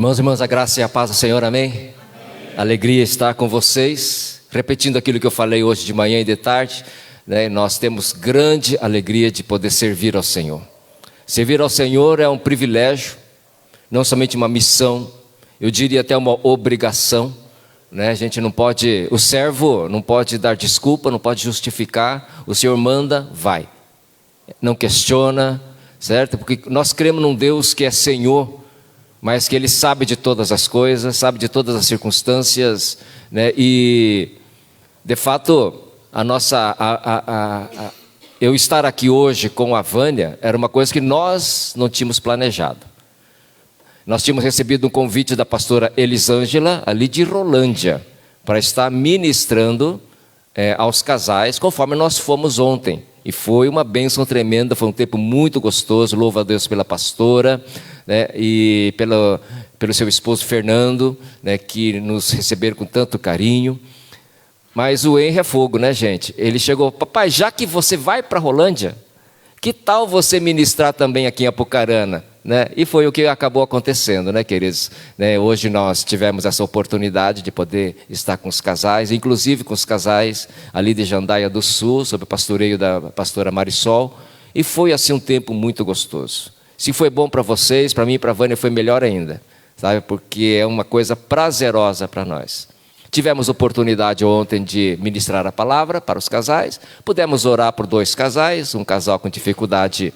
Irmãos e irmãs, a graça e a paz do Senhor, amém? Amém. Alegria estar com vocês, repetindo aquilo que eu falei hoje de manhã e de tarde, né? Nós temos grande alegria de poder servir ao Senhor. Servir ao Senhor é um privilégio, não somente uma missão, eu diria até uma obrigação, né? A gente não pode, o servo não pode dar desculpa, não pode justificar, o Senhor manda, vai, não questiona, certo? Porque nós cremos num Deus que é Senhor, mas que Ele sabe de todas as coisas, sabe de todas as circunstâncias, né? E, de fato, eu estar aqui hoje com a Vânia era uma coisa que nós não tínhamos planejado. Nós tínhamos recebido um convite da pastora Elisângela, ali de Rolândia, para estar ministrando aos casais, conforme nós fomos ontem. E foi uma bênção tremenda, foi um tempo muito gostoso, louvo a Deus pela pastora, né, e pelo seu esposo Fernando, né, que nos receberam com tanto carinho. Mas o Henry é fogo, né, gente? Ele chegou, papai, já que você vai para Rolândia, que tal você ministrar também aqui em Apucarana? Né? E foi o que acabou acontecendo, né, queridos? Né, hoje nós tivemos essa oportunidade de poder estar com os casais, inclusive com os casais ali de Jandaia do Sul, sob o pastoreio da pastora Marisol, e foi assim um tempo muito gostoso. Se foi bom para vocês, para mim e para a Vânia foi melhor ainda, sabe? Porque é uma coisa prazerosa para nós. Tivemos oportunidade ontem de ministrar a palavra para os casais, pudemos orar por 2 casais, um casal com dificuldade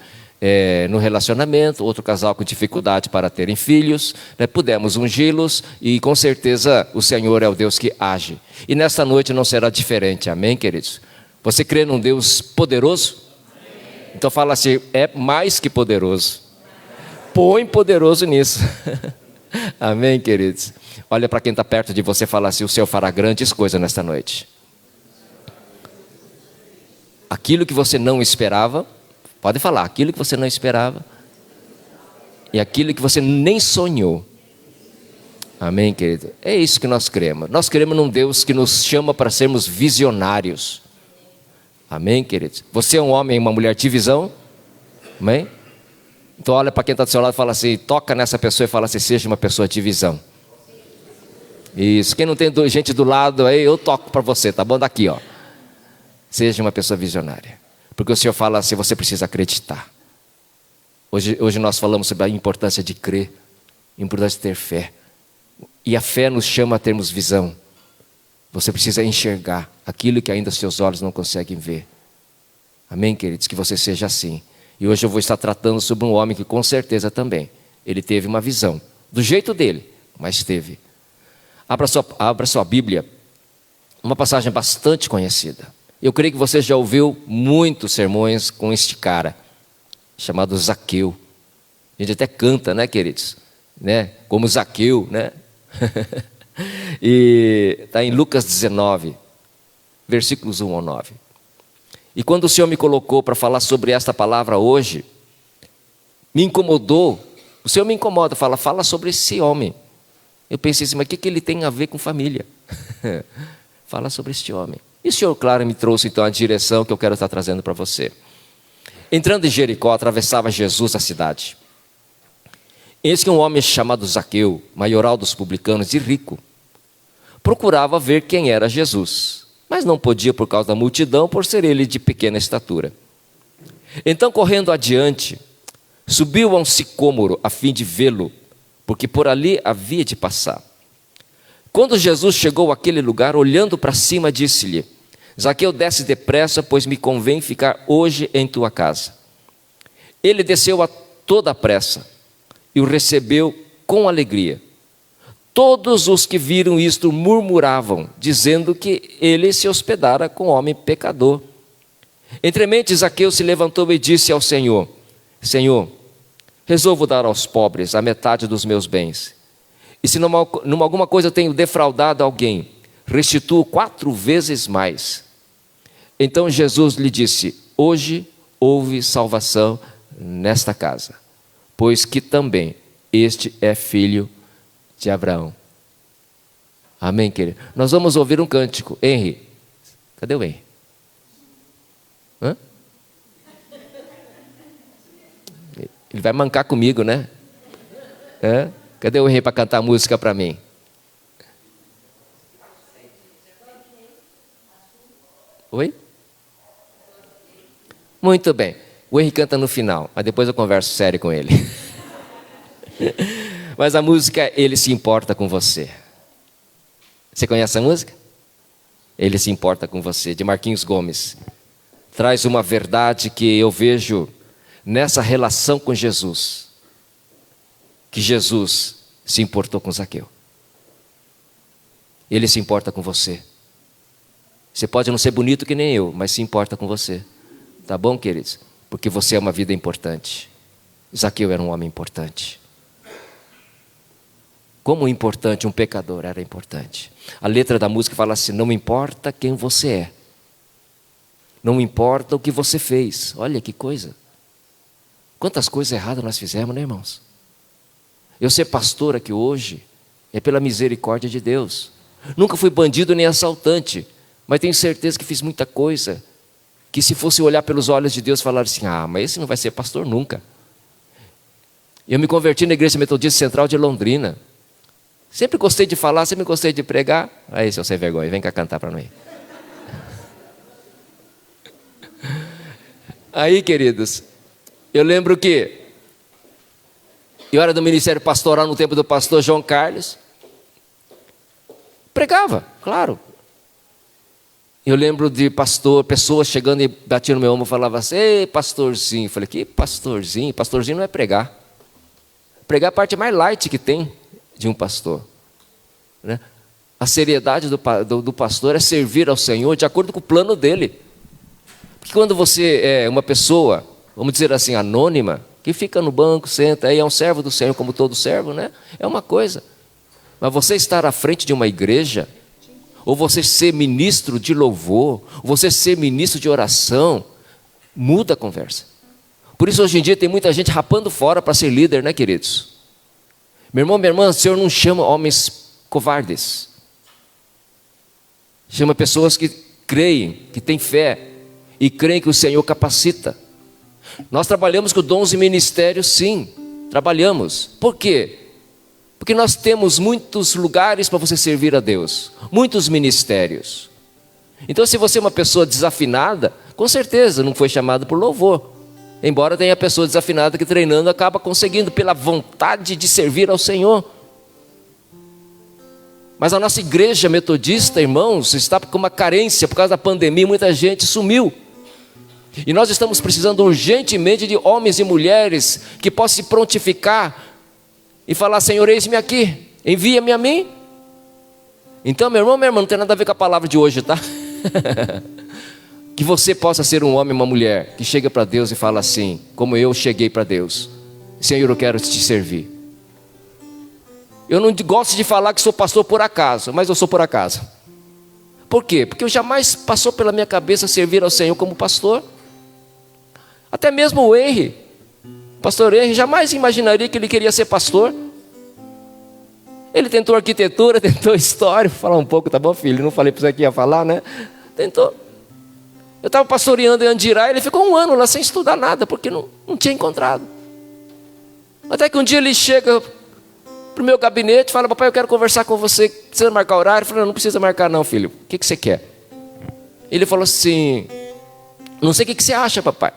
no relacionamento, outro casal com dificuldade para terem filhos, né? Pudemos ungí-los e com certeza o Senhor é o Deus que age. E nesta noite não será diferente, amém, queridos? Você crê num Deus poderoso? Amém. Então fala assim, é mais que poderoso. Põe poderoso nisso. Amém, queridos? Olha para quem está perto de você e fala assim, o Senhor fará grandes coisas nesta noite. Aquilo que você não esperava, pode falar, aquilo que você não esperava e aquilo que você nem sonhou. Amém, querido? É isso que nós cremos. Nós cremos num Deus que nos chama para sermos visionários. Amém, queridos? Você é um homem e uma mulher de visão? Amém? Então olha para quem está do seu lado e fala assim, toca nessa pessoa e fala assim, seja uma pessoa de visão. Isso, quem não tem gente do lado aí, eu toco para você, tá bom? Daqui, ó. Seja uma pessoa visionária. Porque o Senhor fala assim, você precisa acreditar. Hoje nós falamos sobre a importância de crer, a importância de ter fé. E a fé nos chama a termos visão. Você precisa enxergar aquilo que ainda seus olhos não conseguem ver. Amém, queridos? Que você seja assim. E hoje eu vou estar tratando sobre um homem que com certeza também, ele teve uma visão. Do jeito dele, mas teve. Abra sua Bíblia, uma passagem bastante conhecida. Eu creio que você já ouviu muitos sermões com este cara, chamado Zaqueu. A gente até canta, né, queridos? Né? Como Zaqueu, né? E está em Lucas 19, versículos 1 ao 9. E quando o Senhor me colocou para falar sobre esta palavra hoje, me incomodou. O Senhor me incomoda, fala sobre esse homem. Eu pensei assim, mas o que ele tem a ver com família? Fala sobre este homem. E o Senhor, claro, me trouxe então a direção que eu quero estar trazendo para você. Entrando em Jericó, atravessava Jesus a cidade. Eis que um homem chamado Zaqueu, maioral dos publicanos e rico, procurava ver quem era Jesus, mas não podia por causa da multidão, por ser ele de pequena estatura. Então, correndo adiante, subiu a um sicômoro a fim de vê-lo, porque por ali havia de passar. Quando Jesus chegou àquele lugar, olhando para cima, disse-lhe, Zaqueu, desce depressa, pois me convém ficar hoje em tua casa. Ele desceu a toda a pressa e o recebeu com alegria. Todos os que viram isto murmuravam, dizendo que ele se hospedara com homem pecador. Entremente, Zaqueu se levantou e disse ao Senhor, Senhor, resolvo dar aos pobres a metade dos meus bens. E se numa alguma coisa tenho defraudado alguém, restituo 4 vezes mais. Então Jesus lhe disse, hoje houve salvação nesta casa, pois que também este é filho de Abraão. Amém, querido? Nós vamos ouvir um cântico. Henry, cadê o Henry? Hã? Ele vai mancar comigo, né? Cadê o rei para cantar música para mim? Oi? Muito bem. O Henrique canta no final, mas depois eu converso sério com ele. Mas a música, Ele se importa com você. Você conhece a música? Ele se importa com você, de Marquinhos Gomes. Traz uma verdade que eu vejo nessa relação com Jesus. Que Jesus se importou com Zaqueu. Ele se importa com você. Você pode não ser bonito que nem eu, mas se importa com você. Tá bom, queridos? Porque você é uma vida importante. Zaqueu era um homem importante. Como importante, um pecador era importante. A letra da música fala assim: não importa quem você é. Não importa o que você fez. Olha que coisa. Quantas coisas erradas nós fizemos, né, irmãos? Eu ser pastor aqui hoje é pela misericórdia de Deus. Nunca fui bandido nem assaltante, mas tenho certeza que fiz muita coisa que, se fosse olhar pelos olhos de Deus, falar assim: ah, mas esse não vai ser pastor nunca. Eu me converti na Igreja Metodista Central de Londrina. Sempre gostei de falar, sempre gostei de pregar. Aí, seu sem vergonha, vem cá cantar para mim. Aí, queridos, eu lembro que eu era do ministério pastoral no tempo do pastor João Carlos. Pregava, claro. Eu lembro de pessoas chegando e batiam no meu ombro e falavam assim: ei, pastorzinho. Eu falei: que pastorzinho? Pastorzinho não é pregar. Pregar é a parte mais light que tem de um pastor, né? A seriedade do pastor é servir ao Senhor de acordo com o plano dele. Porque quando você é uma pessoa, vamos dizer assim, anônima, que fica no banco, senta, aí é um servo do Senhor como todo servo, né? É uma coisa. Mas você estar à frente de uma igreja, ou você ser ministro de louvor, ou você ser ministro de oração, muda a conversa. Por isso hoje em dia tem muita gente rapando fora para ser líder, né, queridos? Meu irmão, minha irmã, o Senhor não chama homens covardes. Chama pessoas que creem, que têm fé, e creem que o Senhor capacita. Nós trabalhamos com dons e ministérios, sim, trabalhamos. Por quê? Porque nós temos muitos lugares para você servir a Deus, muitos ministérios. Então, se você é uma pessoa desafinada, com certeza não foi chamado por louvor. Embora tenha pessoa desafinada que treinando acaba conseguindo pela vontade de servir ao Senhor. Mas a nossa igreja metodista, irmãos, está com uma carência por causa da pandemia, muita gente sumiu. E nós estamos precisando urgentemente de homens e mulheres que possam se prontificar e falar: Senhor, eis-me aqui, envia-me a mim. Então, meu irmão, minha irmã, não tem nada a ver com a palavra de hoje, tá? Que você possa ser um homem e uma mulher que chega para Deus e fala assim, como eu cheguei para Deus: Senhor, eu quero te servir. Eu não gosto de falar que sou pastor por acaso, mas eu sou por acaso. Por quê? Porque eu jamais passou pela minha cabeça servir ao Senhor como pastor. Até mesmo o Henry, pastor Henry, jamais imaginaria que ele queria ser pastor. Ele tentou arquitetura, tentou história. Vou falar um pouco, tá bom, filho? Não falei para você que ia falar, né? Tentou. Eu estava pastoreando em Andirá, ele ficou 1 ano lá sem estudar nada, porque não tinha encontrado. Até que um dia ele chega para o meu gabinete e fala: papai, eu quero conversar com você, precisa marcar horário? Eu falei: não precisa marcar não, filho, o que você quer? Ele falou assim: não sei o que você acha, papai,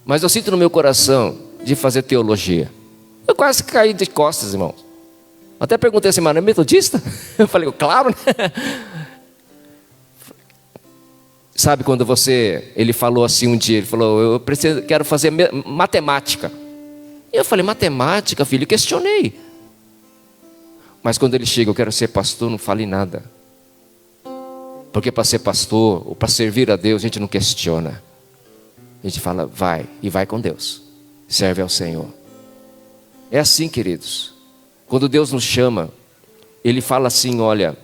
mas eu sinto no meu coração de fazer teologia. Eu quase caí de costas, irmãos. Até perguntei assim: mas não é metodista? Eu falei: claro, né? Sabe quando ele falou assim um dia, ele falou: quero fazer matemática. E eu falei: matemática, filho? Eu questionei. Mas quando ele chega: eu quero ser pastor, não fale nada. Porque para ser pastor, ou para servir a Deus, a gente não questiona. A gente fala: vai, e vai com Deus. Serve ao Senhor. É assim, queridos. Quando Deus nos chama, Ele fala assim: olha,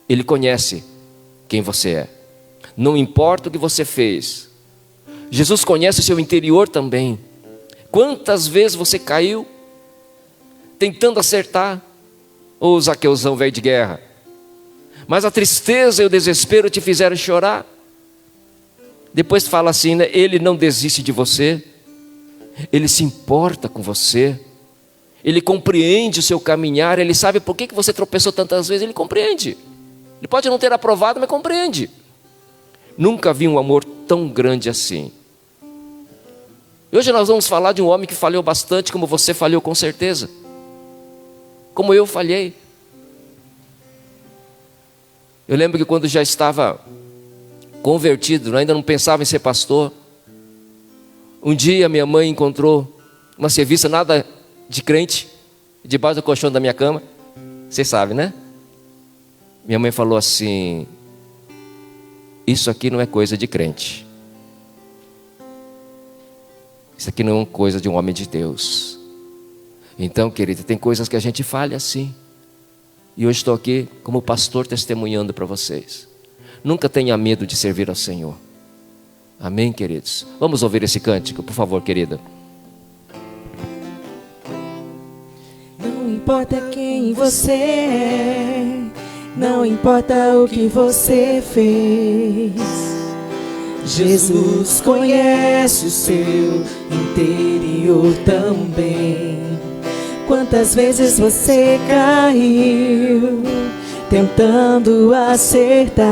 Ele conhece quem você é. Não importa o que você fez. Jesus conhece o seu interior também. Quantas vezes você caiu tentando acertar? Ô Zaqueuzão velho de guerra. Mas a tristeza e o desespero te fizeram chorar. Depois fala assim, né? Ele não desiste de você. Ele se importa com você. Ele compreende o seu caminhar, Ele sabe por que você tropeçou tantas vezes, Ele compreende. Ele pode não ter aprovado, mas compreende. Nunca vi um amor tão grande assim. E hoje nós vamos falar de um homem que falhou bastante, como você falhou com certeza. Como eu falhei. Eu lembro que quando já estava convertido, ainda não pensava em ser pastor, um dia minha mãe encontrou uma revista nada de crente, debaixo do colchão da minha cama. Vocês sabem, né? Minha mãe falou assim: isso aqui não é coisa de crente. Isso aqui não é coisa de um homem de Deus. Então, querida, tem coisas que a gente falha sim. E hoje estou aqui como pastor testemunhando para vocês. Nunca tenha medo de servir ao Senhor. Amém, queridos? Vamos ouvir esse cântico, por favor, querida. Não importa quem você é, não importa o que você fez, Jesus conhece o seu interior também. Quantas vezes você caiu tentando acertar,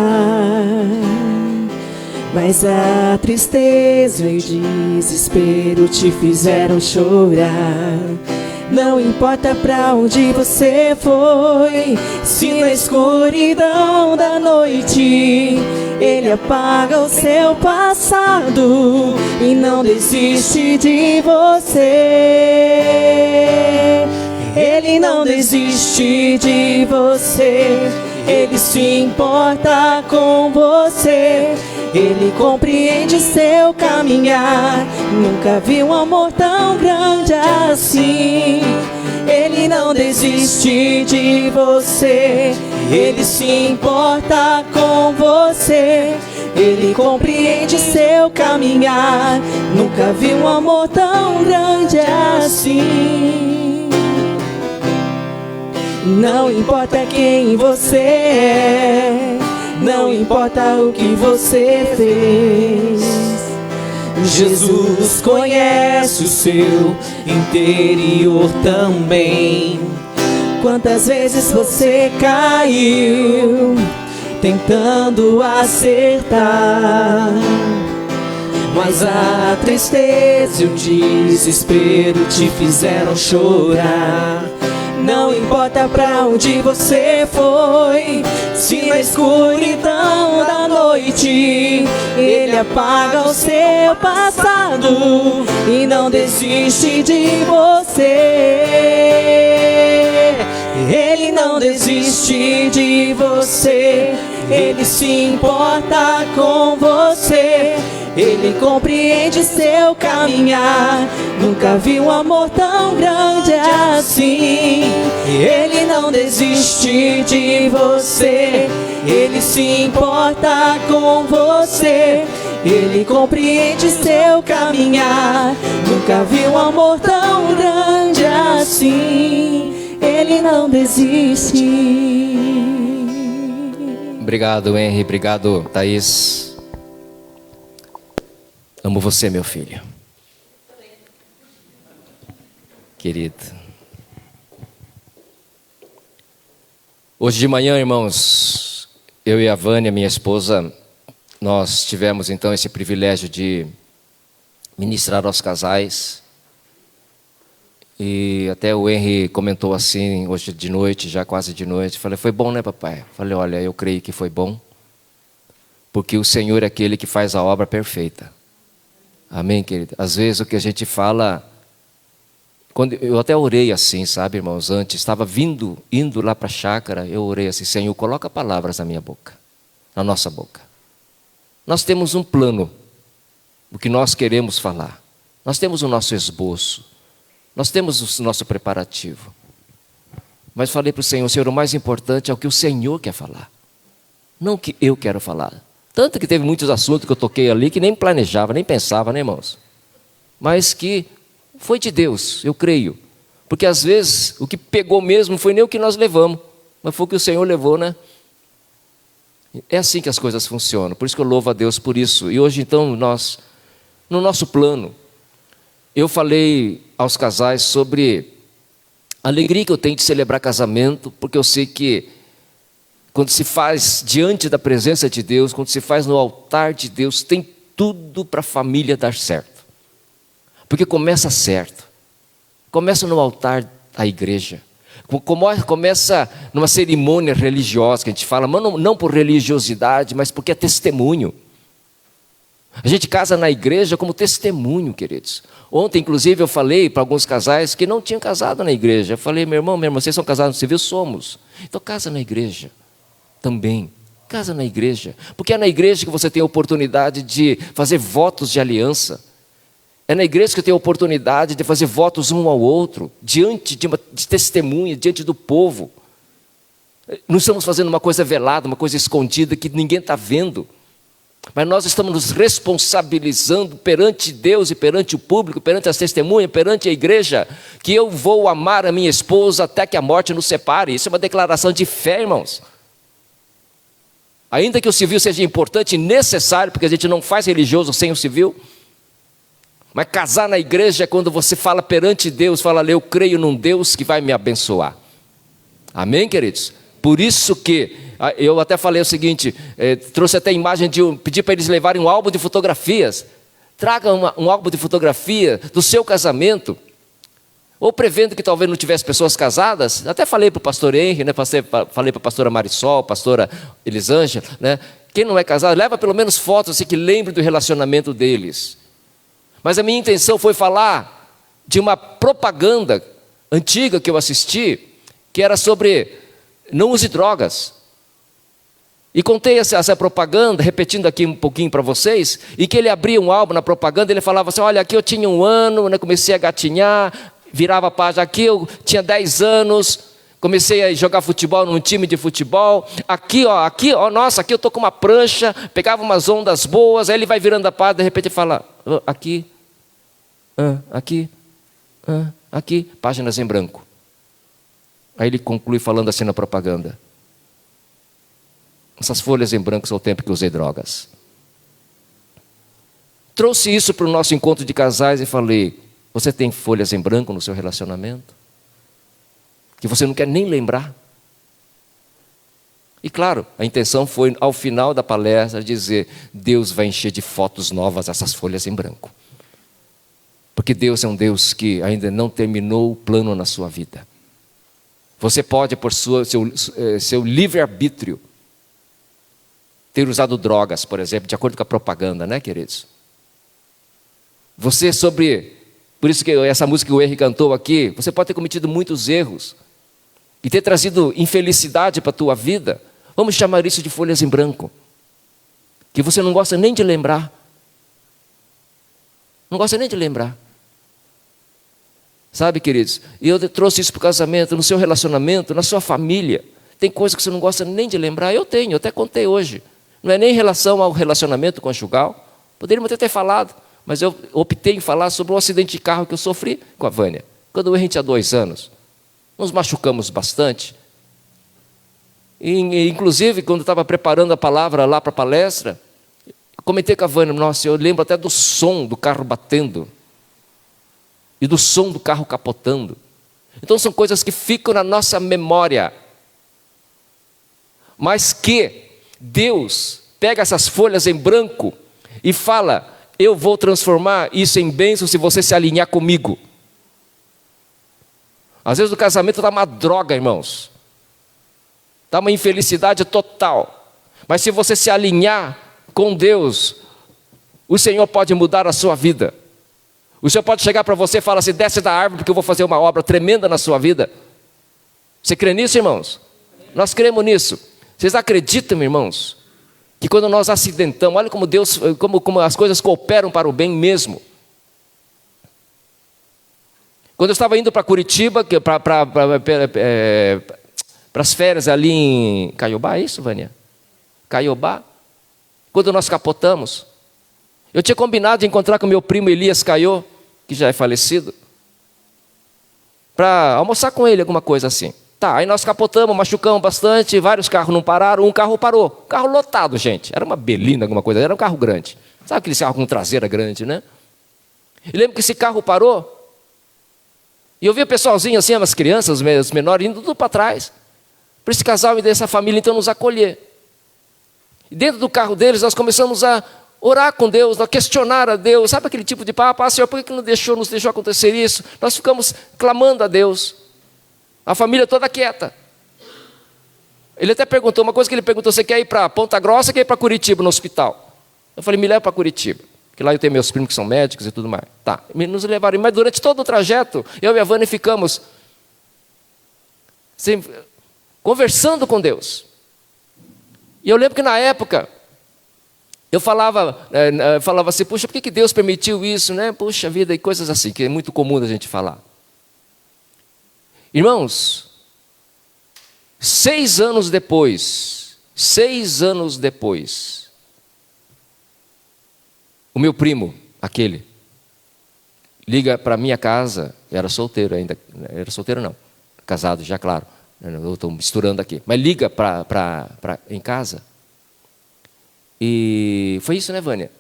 mas a tristeza e o desespero te fizeram chorar. Não importa pra onde você foi, se na escuridão da noite Ele apaga o seu passado e não desiste de você. Ele não desiste de você, Ele se importa com você. Ele compreende seu caminhar. Nunca vi um amor tão grande assim. Ele não desiste de você, Ele se importa com você. Ele compreende seu caminhar. Nunca vi um amor tão grande assim. Não importa quem você é, não importa o que você fez, Jesus conhece o seu interior também. Quantas vezes você caiu tentando acertar, mas a tristeza e o desespero te fizeram chorar. Não importa pra onde você foi, se na escuridão da noite Ele apaga o seu passado e não desiste de você. Ele não desiste de você, Ele se importa com você. Ele compreende seu caminhar. Nunca vi um amor tão grande assim. Ele não desiste de você, Ele se importa com você. Ele compreende seu caminhar. Nunca vi um amor tão grande assim. Ele não desiste. Obrigado, Henry. Obrigado, Thaís. Amo você, meu filho. Querido. Hoje de manhã, irmãos, eu e a Vânia, minha esposa, nós tivemos então esse privilégio de ministrar aos casais. E até o Henry comentou assim, hoje de noite, já quase de noite. Falei, foi bom, né, papai? Falei, olha, eu creio que foi bom, porque o Senhor é aquele que faz a obra perfeita. Amém, querido? Às vezes o que a gente fala, quando eu até orei assim, sabe, irmãos, antes, estava indo lá para a chácara, eu orei assim, Senhor, coloca palavras na minha boca, na nossa boca. Nós temos um plano, o que nós queremos falar. Nós temos o nosso esboço, nós temos o nosso preparativo. Mas falei para o Senhor, o mais importante é o que o Senhor quer falar, não o que eu quero falar. Tanto que teve muitos assuntos que eu toquei ali que nem planejava, nem pensava, né, irmãos? Mas que foi de Deus, eu creio. Porque às vezes o que pegou mesmo foi nem o que nós levamos, mas foi o que o Senhor levou, né? É assim que as coisas funcionam, por isso que eu louvo a Deus por isso. E hoje então nós, no nosso plano, eu falei aos casais sobre A alegria que eu tenho de celebrar casamento, porque eu sei que quando se faz diante da presença de Deus, quando se faz no altar de Deus, tem tudo para a família dar certo. Porque começa certo. Começa no altar da igreja. Começa numa cerimônia religiosa, que a gente fala, mas não por religiosidade, mas porque é testemunho. A gente casa na igreja como testemunho, queridos. Ontem, inclusive, eu falei para alguns casais que não tinham casado na igreja. Eu falei, meu irmão, vocês são casados no civil? Somos. Então casa na igreja também. Casa na igreja. Porque é na igreja que você tem a oportunidade de fazer votos de aliança. É na igreja que eu tenho a oportunidade de fazer votos um ao outro, diante de testemunha, diante do povo. Não estamos fazendo uma coisa velada, uma coisa escondida que ninguém está vendo. Mas nós estamos nos responsabilizando perante Deus e perante o público, perante as testemunhas, perante a igreja, que eu vou amar a minha esposa até que a morte nos separe. Isso é uma declaração de fé, irmãos. Ainda que o civil seja importante e necessário, porque a gente não faz religioso sem o civil, mas casar na igreja é quando você fala perante Deus, fala, eu creio num Deus que vai me abençoar. Amém, queridos? Por isso que eu até falei o seguinte, trouxe até a imagem pedi para eles levarem um álbum de fotografias. Traga um álbum de fotografia do seu casamento. Ou prevendo que talvez não tivesse pessoas casadas. Até falei para o pastor Henry, né? Falei para a pastora Marisol, pastora Elisângela, né? Quem não é casado, leva pelo menos fotos assim, que lembre do relacionamento deles. Mas a minha intenção foi falar de uma propaganda antiga que eu assisti, que era sobre não use drogas. E contei essa propaganda, repetindo aqui um pouquinho para vocês, e que ele abria um álbum na propaganda, ele falava assim, olha, aqui eu tinha 1 ano, né, comecei a gatinhar, virava a página, aqui eu tinha 10 anos, comecei a jogar futebol num time de futebol, aqui, ó, nossa, aqui eu estou com uma prancha, pegava umas ondas boas, aí ele vai virando a página, de repente ele fala, aqui, aqui, páginas em branco. Aí ele conclui falando assim na propaganda, essas folhas em branco são o tempo que usei drogas. Trouxe isso para o nosso encontro de casais e falei, você tem folhas em branco no seu relacionamento? Que você não quer nem lembrar? E claro, a intenção foi, ao final da palestra, dizer, Deus vai encher de fotos novas essas folhas em branco. Porque Deus é um Deus que ainda não terminou o plano na sua vida. Você pode, por seu livre-arbítrio, ter usado drogas, por exemplo, de acordo com a propaganda, né, queridos? Por isso que essa música que o Henry cantou aqui, você pode ter cometido muitos erros e ter trazido infelicidade para a tua vida. Vamos chamar isso de folhas em branco, que você não gosta nem de lembrar. Não gosta nem de lembrar. Sabe, queridos? E eu trouxe isso para o casamento, no seu relacionamento, na sua família. Tem coisas que você não gosta nem de lembrar. Eu até contei hoje. Não é nem em relação ao relacionamento conjugal. Poderíamos até ter falado, mas eu optei em falar sobre um acidente de carro que eu sofri com a Vânia. Quando a gente tinha 2 anos. Nos machucamos bastante. E, inclusive, quando eu estava preparando a palavra lá para a palestra, comentei com a Vânia, nossa, eu lembro até do som do carro batendo. E do som do carro capotando. Então são coisas que ficam na nossa memória. Mas que Deus pega essas folhas em branco e fala, eu vou transformar isso em bênção se você se alinhar comigo. Às vezes o casamento está uma droga, irmãos. Está uma infelicidade total. Mas se você se alinhar com Deus, o Senhor pode mudar a sua vida. O Senhor pode chegar para você e falar assim, desce da árvore porque eu vou fazer uma obra tremenda na sua vida. Você crê nisso, irmãos? Nós cremos nisso. Vocês acreditam, irmãos, que quando nós acidentamos, olha como Deus, como as coisas cooperam para o bem mesmo. Quando eu estava indo para Curitiba, para as férias ali em Caiobá, é isso, Vânia? Caiobá. Quando nós capotamos, eu tinha combinado de encontrar com meu primo Elias Caiô, que já é falecido, para almoçar com ele, alguma coisa assim. Tá, aí nós capotamos, machucamos bastante, vários carros não pararam, um carro parou. Carro lotado, gente. Era uma Belina, alguma coisa, era um carro grande. Sabe aquele carro com traseira grande, né? E lembro que esse carro parou, E eu vi o pessoalzinho assim, as crianças, os menores, indo tudo para trás. Para esse casal e dessa família então nos acolher. E dentro do carro deles nós começamos a orar com Deus, a questionar a Deus. Sabe aquele tipo de papo? Senhor, por que não nos deixou acontecer isso? Nós ficamos clamando a Deus. A família toda quieta. Ele até perguntou, uma coisa que ele perguntou: você quer ir para Ponta Grossa ou quer ir para Curitiba, no hospital? Eu falei: me leva para Curitiba, porque lá eu tenho meus primos que são médicos e tudo mais. Tá, nos levaram, mas durante todo o trajeto, eu e a Vânia ficamos conversando com Deus. E eu lembro que na época, eu falava assim: puxa, por que Deus permitiu isso, né? Puxa vida, e coisas assim, que é muito comum da gente falar. Irmãos, 6 anos depois, o meu primo, aquele, liga para minha casa. Eu era solteiro ainda, era solteiro não, casado já, claro, eu estou misturando aqui, mas liga em casa, e foi isso, né, Vânia?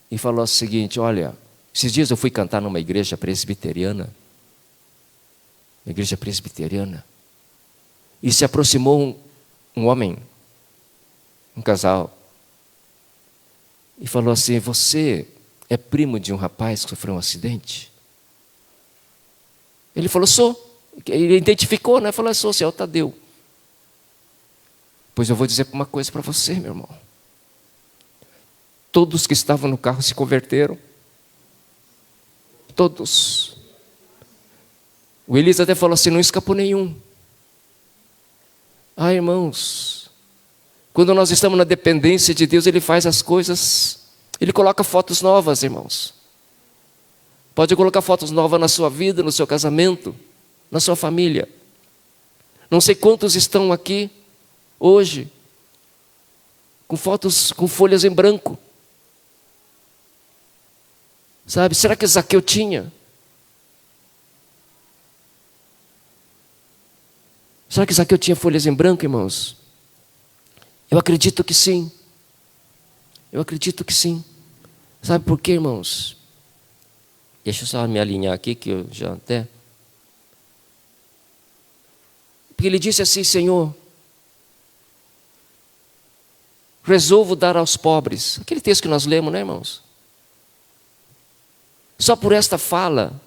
E falou o seguinte: olha, esses dias eu fui cantar numa igreja presbiteriana, e se aproximou um homem, um casal, e falou assim: você é primo de um rapaz que sofreu um acidente? Ele falou: sou. Ele identificou, né? Falou: sou, você é o Tadeu. Pois eu vou dizer uma coisa para você, meu irmão. Todos que estavam no carro se converteram. Todos. O Elias até falou assim: não escapou nenhum. Ah, irmãos, quando nós estamos na dependência de Deus, Ele faz as coisas, Ele coloca fotos novas, irmãos. Pode colocar fotos novas na sua vida, no seu casamento, na sua família. Não sei quantos estão aqui hoje com fotos, com folhas em branco. Sabe, será que Zaqueu tinha? Será que Zaqueu tinha folhas em branco, irmãos? Eu acredito que sim. Eu acredito que sim. Sabe por quê, irmãos? Deixa eu só me alinhar aqui, que eu já até... Porque ele disse assim: Senhor, resolvo dar aos pobres. Aquele texto que nós lemos, né, irmãos? Só por esta fala,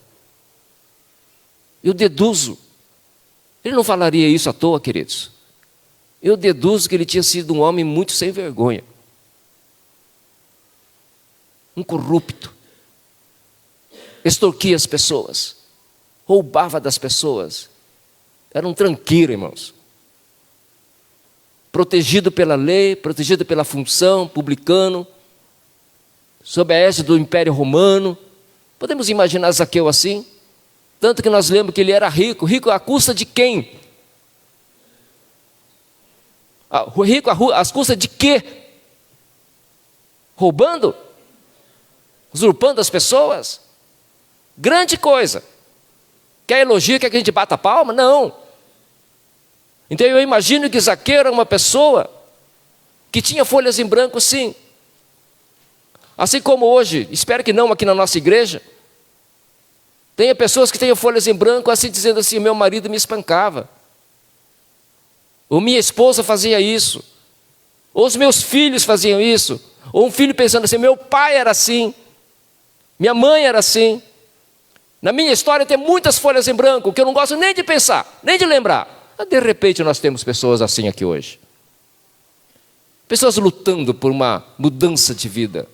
eu deduzo. Ele não falaria isso à toa, queridos. Eu deduzo que ele tinha sido um homem muito sem vergonha. Um corrupto. Extorquia as pessoas. Roubava das pessoas. Era um tranqueiro, irmãos. Protegido pela lei, protegido pela função, publicano, sob a égide do Império Romano. Podemos imaginar Zaqueu assim? Tanto que nós lemos que ele era rico. Rico à custa de quem? Rico às custas de quê? Roubando? Usurpando as pessoas? Grande coisa. Quer elogio, quer que a gente bata a palma? Não. Então eu imagino que Zaqueu era uma pessoa que tinha folhas em branco, sim. Assim como hoje, espero que não aqui na nossa igreja, tenha pessoas que tenham folhas em branco assim, dizendo assim: meu marido me espancava, ou minha esposa fazia isso, ou os meus filhos faziam isso, ou um filho pensando assim: meu pai era assim, minha mãe era assim. Na minha história tem muitas folhas em branco, que eu não gosto nem de pensar, nem de lembrar. Mas de repente nós temos pessoas assim aqui hoje. Pessoas lutando por uma mudança de vida,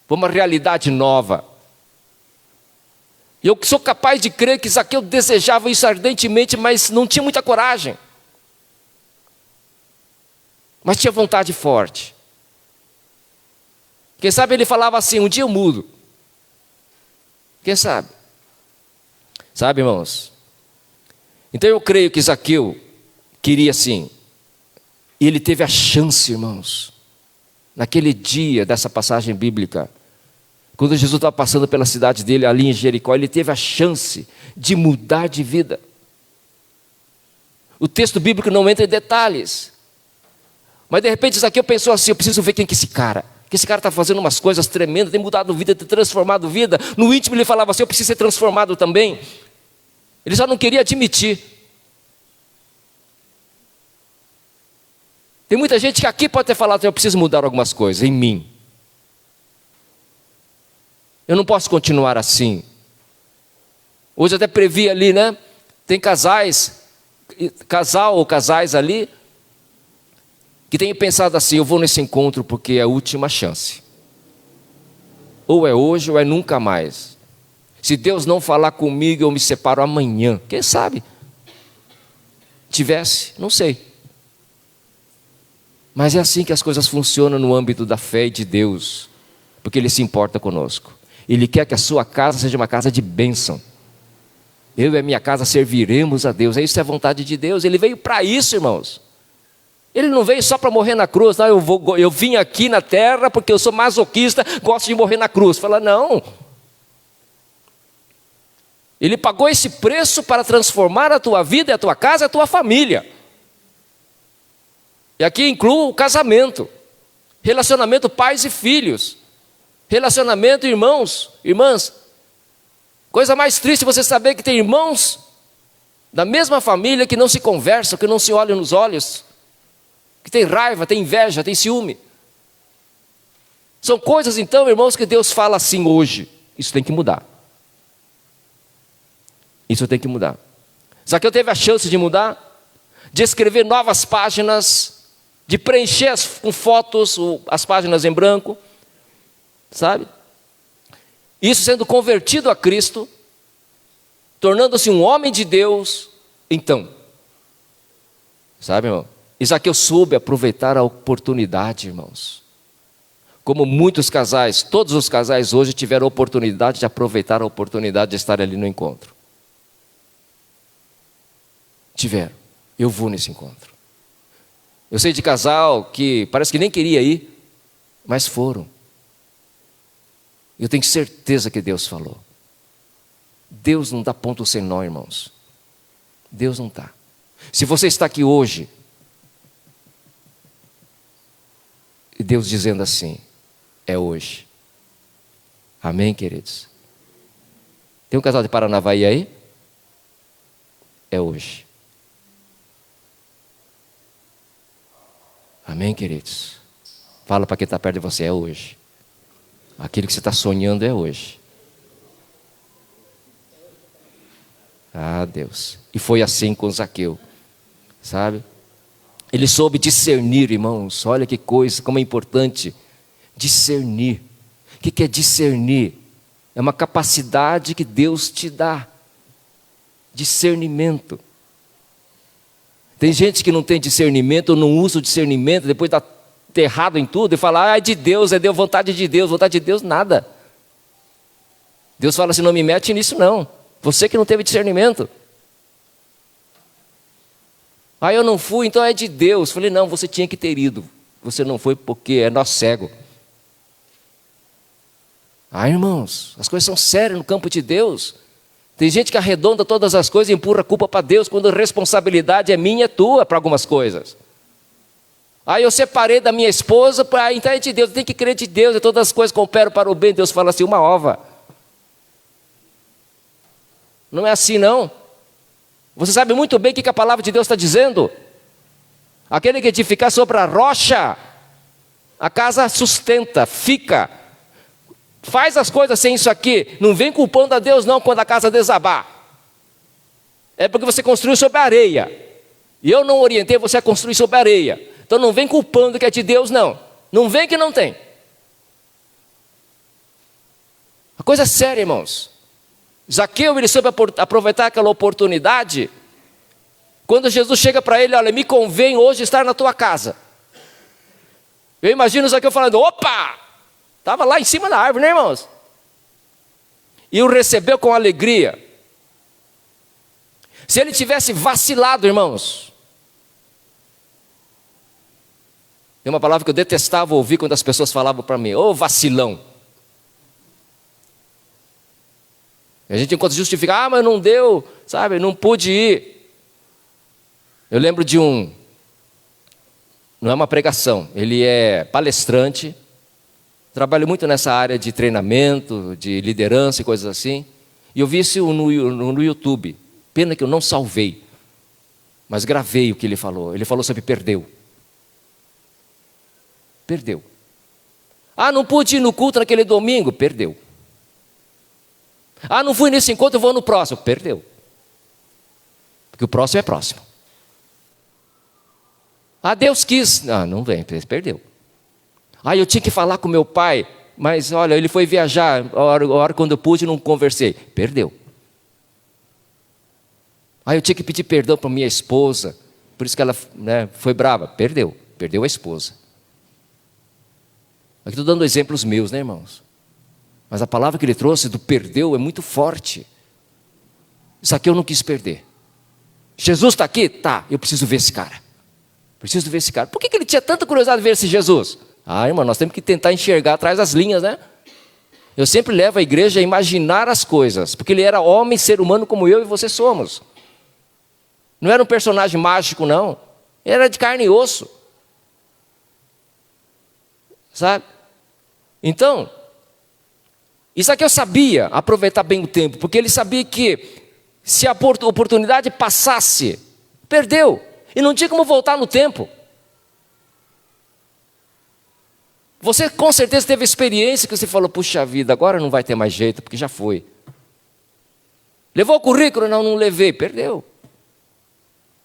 por uma realidade nova. E eu sou capaz de crer que Zaqueu desejava isso ardentemente, mas não tinha muita coragem. Mas tinha vontade forte. Quem sabe ele falava assim: um dia eu mudo. Quem sabe? Sabe, irmãos? Então eu creio que Zaqueu queria sim. E ele teve a chance, irmãos, naquele dia dessa passagem bíblica, quando Jesus estava passando pela cidade dele, ali em Jericó, ele teve a chance de mudar de vida. O texto bíblico não entra em detalhes. Mas de repente Zaqueu pensou assim: eu preciso ver quem que é esse cara. que esse cara está fazendo umas coisas tremendas, tem mudado vida, tem transformado vida. No íntimo ele falava assim, eu preciso ser transformado também. Ele só não queria admitir. Tem muita gente que aqui pode ter falado, eu preciso mudar algumas coisas em mim. Eu não posso continuar assim. Hoje eu até previ ali, né? Tem casal ou casais ali, que tem pensado assim, eu vou nesse encontro porque é a última chance. Ou é hoje ou é nunca mais. Se Deus não falar comigo, eu me separo amanhã. Quem sabe? Tivesse, não sei. Mas é assim que as coisas funcionam no âmbito da fé e de Deus. Porque Ele se importa conosco. Ele quer que a sua casa seja uma casa de bênção. Eu e a minha casa serviremos a Deus. Isso é a vontade de Deus. Ele veio para isso, irmãos. Ele não veio só para morrer na cruz. Não, eu vim aqui na terra porque eu sou masoquista, gosto de morrer na cruz. Fala, não. Ele pagou esse preço para transformar a tua vida, a tua casa, a tua família. E aqui inclui o casamento, relacionamento pais e filhos, relacionamento irmãos, irmãs. Coisa mais triste você saber que tem irmãos da mesma família que não se conversam, que não se olham nos olhos, que tem raiva, tem inveja, tem ciúme. São coisas então, irmãos, que Deus fala assim hoje. Isso tem que mudar. Isso tem que mudar. Zaqueu teve a chance de mudar, de escrever novas páginas, de preencher com fotos as páginas em branco, sabe? Isso sendo convertido a Cristo, tornando-se um homem de Deus, então, sabe, irmão? Zaqueu soube aproveitar a oportunidade, irmãos. Como muitos casais, todos os casais hoje tiveram a oportunidade de aproveitar a oportunidade de estar ali no encontro. Tiveram. Eu vou nesse encontro. Eu sei de casal que parece que nem queria ir, mas foram. Eu tenho certeza que Deus falou. Deus não dá ponto sem nó, irmãos. Deus não dá. Se você está aqui hoje, e Deus dizendo assim, é hoje. Amém, queridos? Tem um casal de Paranavaí aí? É hoje. Amém, queridos? Fala para quem está perto de você, é hoje. Aquilo que você está sonhando é hoje. Ah, Deus. E foi assim com Zaqueu, sabe? Ele soube discernir, irmãos. Olha que coisa, como é importante discernir. O que é discernir? É uma capacidade que Deus te dá. Discernimento. Tem gente que não tem discernimento, ou não usa o discernimento, depois está errado em tudo, e fala, ah, é de Deus, é Deus, vontade de Deus, nada. Deus fala assim, não me mete nisso não. Você que não teve discernimento. Ah, eu não fui, então é de Deus. Falei, não, você tinha que ter ido. Você não foi porque é nosso cego. Ah, irmãos, as coisas são sérias no campo de Deus. Tem gente que arredonda todas as coisas e empurra a culpa para Deus, quando a responsabilidade é minha, é tua para algumas coisas. Aí eu separei da minha esposa, então é de Deus, tem que crer de Deus, e todas as coisas cooperam para o bem. Deus fala assim, uma ova. Não é assim não. Você sabe muito bem o que a palavra de Deus está dizendo. Aquele que edificar sobre a rocha, a casa sustenta, fica. Faz as coisas sem isso aqui. Não vem culpando a Deus não quando a casa desabar. É porque você construiu sobre a areia. E eu não orientei você a construir sobre a areia. Então não vem culpando que é de Deus não. Não vem que não tem. A coisa é séria, irmãos. Zaqueu, ele soube aproveitar aquela oportunidade. Quando Jesus chega para ele, olha, me convém hoje estar na tua casa. Eu imagino Zaqueu falando, opa! Estava lá em cima da árvore, né, irmãos? E o recebeu com alegria. Se ele tivesse vacilado, irmãos. Tem uma palavra que eu detestava ouvir quando as pessoas falavam para mim, ô vacilão. E a gente encontra justificar, mas não deu, sabe, não pude ir. Eu lembro de não é uma pregação, ele é palestrante, Trabalho muito nessa área de treinamento, de liderança e coisas assim. E eu vi isso no YouTube. Pena que eu não salvei, mas gravei o que ele falou. Ele falou sobre perdeu. Perdeu. Ah, não pude ir no culto naquele domingo? Perdeu. Ah, não fui nesse encontro, eu vou no próximo? Perdeu. Porque o próximo é próximo. Ah, Deus quis. Ah, não vem, perdeu. Ah, eu tinha que falar com meu pai, mas olha, ele foi viajar, a hora quando eu pude não conversei. Perdeu. Ah, eu tinha que pedir perdão para minha esposa, por isso que ela foi brava. Perdeu. Perdeu a esposa. Aqui estou dando exemplos meus, né, irmãos? Mas a palavra que ele trouxe do perdeu é muito forte. Isso aqui eu não quis perder. Jesus está aqui? Tá, eu preciso ver esse cara. Preciso ver esse cara. Por que ele tinha tanta curiosidade de ver esse Jesus? Ah, irmão, nós temos que tentar enxergar atrás das linhas, né? Eu sempre levo a igreja a imaginar as coisas, porque ele era homem, ser humano como eu e você somos. Não era um personagem mágico, não. Ele era de carne e osso. Sabe? Então, isso aqui eu sabia aproveitar bem o tempo, porque ele sabia que se a oportunidade passasse, perdeu. E não tinha como voltar no tempo. Você com certeza teve experiência que você falou, puxa vida, agora não vai ter mais jeito, porque já foi. Levou o currículo? Não, não levei, perdeu.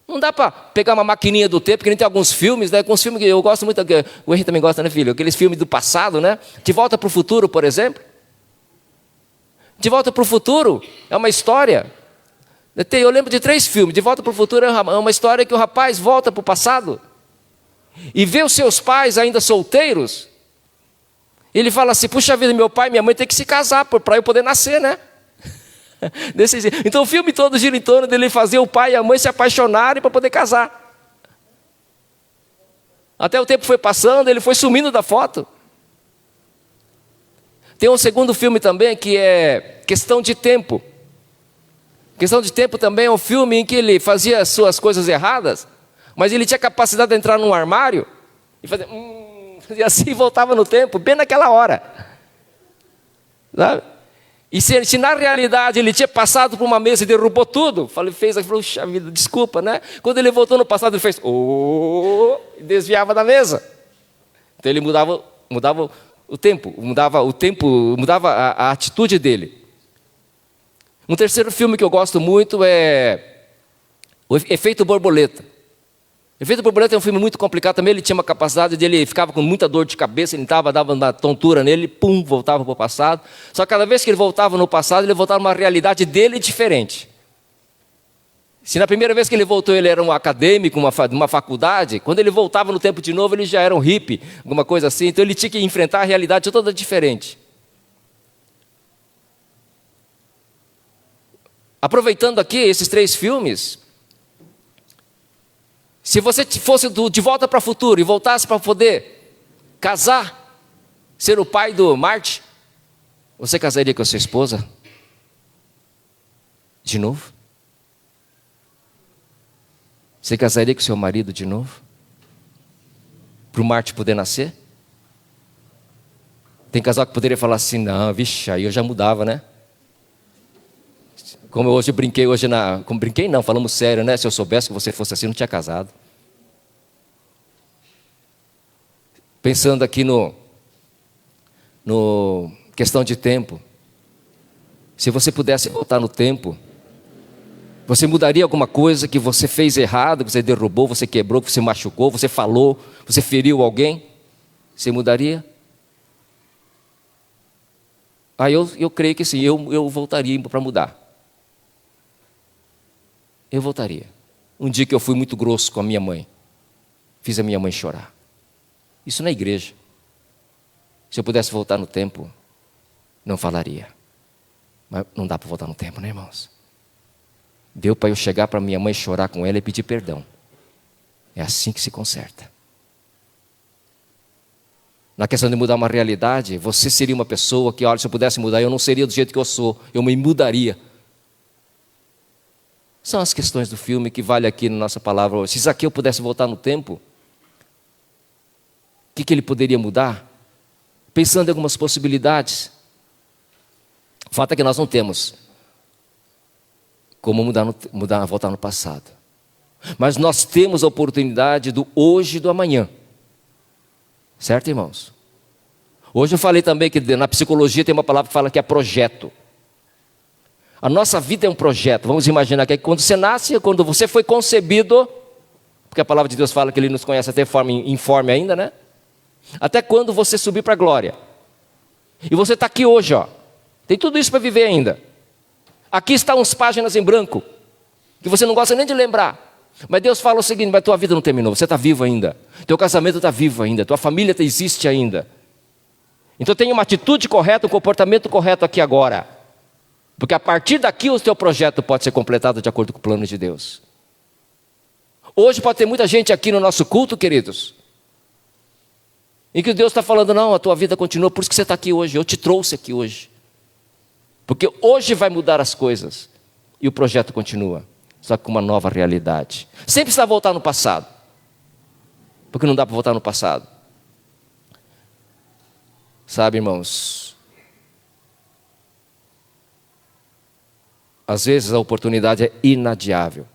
Não dá para pegar uma maquininha do tempo, porque nem tem alguns filmes, né? Alguns filmes que eu gosto muito, o Henrique também gosta, né, filho? Aqueles filmes do passado, né? De Volta para o Futuro, por exemplo. De Volta para o Futuro é uma história. Eu lembro de 3 filmes. De Volta para o Futuro é uma história que o rapaz volta para o passado e vê os seus pais ainda solteiros. Ele fala assim, puxa vida, meu pai e minha mãe têm que se casar para eu poder nascer, né? Então o filme todo gira em torno dele fazer o pai e a mãe se apaixonarem para poder casar. Até o tempo foi passando, ele foi sumindo da foto. Tem um segundo filme também que é Questão de Tempo. Questão de Tempo também é um filme em que ele fazia as suas coisas erradas, mas ele tinha capacidade de entrar num armário e fazer e assim voltava no tempo, bem naquela hora. Sabe? E se na realidade ele tinha passado por uma mesa e derrubou tudo, fez aquilo, puxa vida, desculpa, né? Quando ele voltou no passado, ele fez, e desviava da mesa. Então ele mudava o tempo, mudava a atitude dele. Um terceiro filme que eu gosto muito é O Efeito Borboleta. O Efeito Borboleta é um filme muito complicado também, ele tinha uma capacidade de ele ficava com muita dor de cabeça, ele dava uma tontura nele, voltava para o passado. Só que cada vez que ele voltava no passado, ele voltava numa realidade dele diferente. Se na primeira vez que ele voltou ele era um acadêmico, uma faculdade, quando ele voltava no tempo de novo, ele já era um hippie, alguma coisa assim, então ele tinha que enfrentar a realidade toda diferente. Aproveitando aqui esses 3 filmes, se você fosse de Volta para o Futuro e voltasse para poder casar, ser o pai do Marte, você casaria com a sua esposa? De novo? Você casaria com o seu marido de novo? Para o Marte poder nascer? Tem casal que poderia falar assim, não, vixe, aí eu já mudava, né? Como eu hoje brinquei, como brinquei não, falamos sério, né? Se eu soubesse que você fosse assim, eu não tinha casado. Pensando aqui no questão de tempo. Se você pudesse voltar no tempo, você mudaria alguma coisa que você fez errado, que você derrubou, você quebrou, que você machucou, você falou, você feriu alguém? Você mudaria? Eu creio que sim, eu voltaria para mudar. Eu voltaria. Um dia que eu fui muito grosso com a minha mãe, fiz a minha mãe chorar. Isso na igreja. Se eu pudesse voltar no tempo, não falaria. Mas não dá para voltar no tempo, né, irmãos? Deu para eu chegar para minha mãe, chorar com ela e pedir perdão. É assim que se conserta. Na questão de mudar uma realidade, você seria uma pessoa que, olha, se eu pudesse mudar, eu não seria do jeito que eu sou, eu me mudaria. São as questões do filme que vale aqui na nossa palavra. Se Zaqueu pudesse voltar no tempo, o que ele poderia mudar? pensando em algumas possibilidades. O fato é que nós não temos como voltar no passado. Mas nós temos a oportunidade do hoje e do amanhã. Certo, irmãos? Hoje eu falei também que na psicologia tem uma palavra que fala que é projeto. A nossa vida é um projeto. Vamos imaginar que quando você nasce, quando você foi concebido, porque a palavra de Deus fala que Ele nos conhece até forma informe ainda, né? Até quando você subir para a glória. E você está aqui hoje, ó. Tem tudo isso para viver ainda. Aqui estão uns páginas em branco, que você não gosta nem de lembrar. Mas Deus fala o seguinte: mas tua vida não terminou, você está vivo ainda. Teu casamento está vivo ainda, tua família existe ainda. Então tenha uma atitude correta, um comportamento correto aqui agora. Porque a partir daqui o teu projeto pode ser completado de acordo com o plano de Deus. Hoje pode ter muita gente aqui no nosso culto, queridos, em que Deus está falando: não, a tua vida continua, por isso que você está aqui hoje, eu te trouxe aqui hoje. Porque hoje vai mudar as coisas. E o projeto continua, só que com uma nova realidade. Sem precisar voltar no passado. Porque não dá para voltar no passado. Sabe, irmãos, às vezes a oportunidade é inadiável.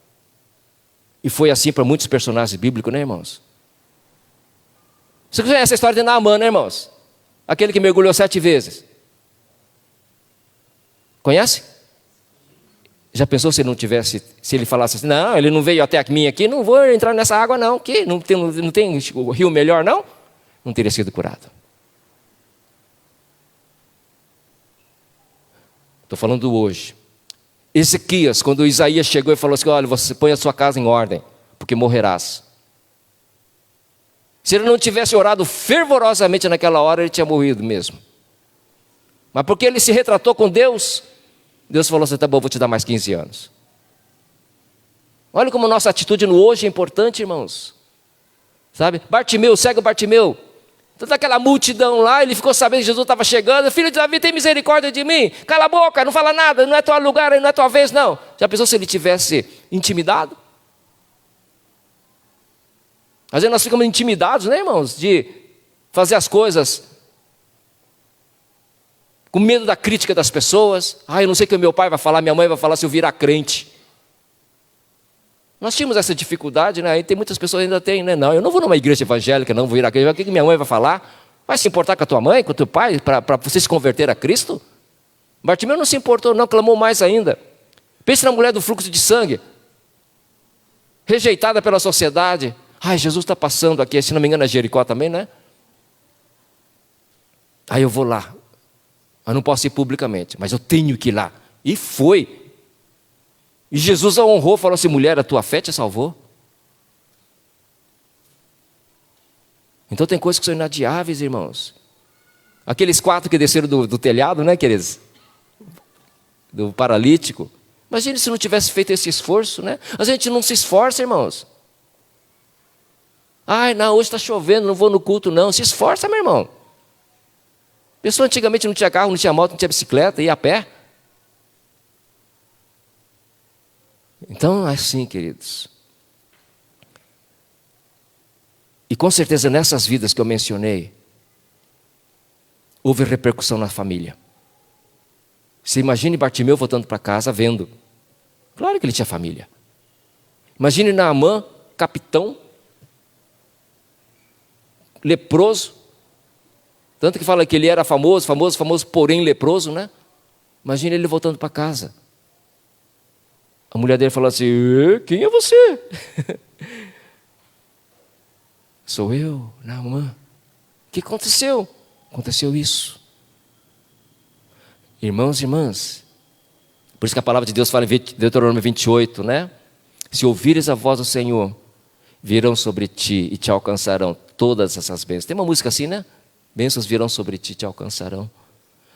E foi assim para muitos personagens bíblicos, né, irmãos? Você conhece a história de Naamã, né, irmãos? Aquele que mergulhou 7 vezes. Conhece? Já pensou se ele não tivesse, se ele falasse assim: não, ele não veio até mim aqui, não vou entrar nessa água não, que não tem o rio melhor não? Não teria sido curado. Estou falando hoje. Ezequias, quando Isaías chegou e falou assim: olha, você põe a sua casa em ordem, porque morrerás. Se ele não tivesse orado fervorosamente naquela hora, ele tinha morrido mesmo. Mas porque ele se retratou com Deus, Deus falou assim: tá bom, vou te dar mais 15 anos. Olha como nossa atitude no hoje é importante, irmãos. Sabe? Bartimeu, cego Bartimeu. Toda aquela multidão lá, ele ficou sabendo que Jesus estava chegando. Filho de Davi, tem misericórdia de mim. Cala a boca, não fala nada, não é teu lugar, não é tua vez, não. Já pensou se ele tivesse intimidado? Às vezes nós ficamos intimidados, né, irmãos? De fazer as coisas com medo da crítica das pessoas. Eu não sei o que o meu pai vai falar, minha mãe vai falar se eu virar crente. Nós tínhamos essa dificuldade, né? E tem muitas pessoas ainda têm, né? Não, eu não vou numa igreja evangélica, não vou virar crente. O que minha mãe vai falar? Vai se importar com a tua mãe, com o teu pai, para você se converter a Cristo? Bartimeu não se importou, não, clamou mais ainda. Pense na mulher do fluxo de sangue, rejeitada pela sociedade. Jesus está passando aqui, se não me engano é Jericó também, né? Eu vou lá. Eu não posso ir publicamente, mas eu tenho que ir lá. E foi. E Jesus a honrou, falou assim: mulher, a tua fé te salvou. Então tem coisas que são inadiáveis, irmãos. Aqueles 4 que desceram do telhado, né, queridos? Do paralítico. Imagine se não tivesse feito esse esforço, né? A gente não se esforça, irmãos. Não, hoje está chovendo, não vou no culto, não. Se esforça, meu irmão. A pessoa antigamente não tinha carro, não tinha moto, não tinha bicicleta, ia a pé. Então, assim, queridos. E com certeza nessas vidas que eu mencionei, houve repercussão na família. Você imagine Bartimeu voltando para casa vendo. Claro que ele tinha família. Imagine Naamã, capitão, leproso. Tanto que fala que ele era famoso, porém leproso, né? Imagine ele voltando para casa. A mulher dele falou assim: quem é você? Sou eu, Naamã. O que aconteceu? Aconteceu isso. Irmãos e irmãs, por isso que a palavra de Deus fala em Deuteronômio 28, né? Se ouvires a voz do Senhor, virão sobre ti e te alcançarão todas essas bênçãos. Tem uma música assim, né? Bênçãos virão sobre ti e te alcançarão.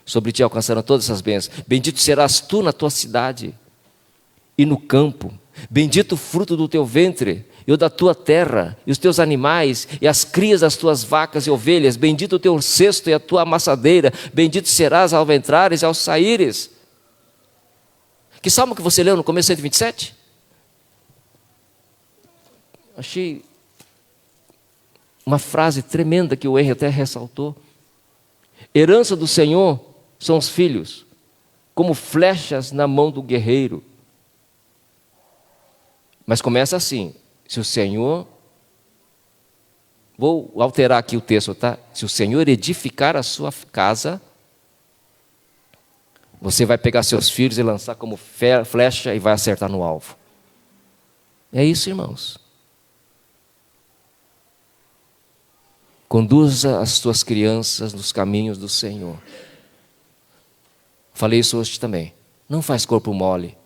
Sobre ti alcançarão todas essas bênçãos. Bendito serás tu na tua cidade e no campo. Bendito o fruto do teu ventre e o da tua terra, e os teus animais, e as crias das tuas vacas e ovelhas. Bendito o teu cesto e a tua amassadeira. Bendito serás ao entrares e ao saíres. Que salmo que você leu no começo, 127? Achei uma frase tremenda que o Henry até ressaltou. Herança do Senhor são os filhos, como flechas na mão do guerreiro. Mas começa assim: se o Senhor, vou alterar aqui o texto, tá? Se o Senhor edificar a sua casa, você vai pegar seus filhos e lançar como flecha e vai acertar no alvo. É isso, irmãos. Conduza as tuas crianças nos caminhos do Senhor. Falei isso hoje também. Não faz corpo mole.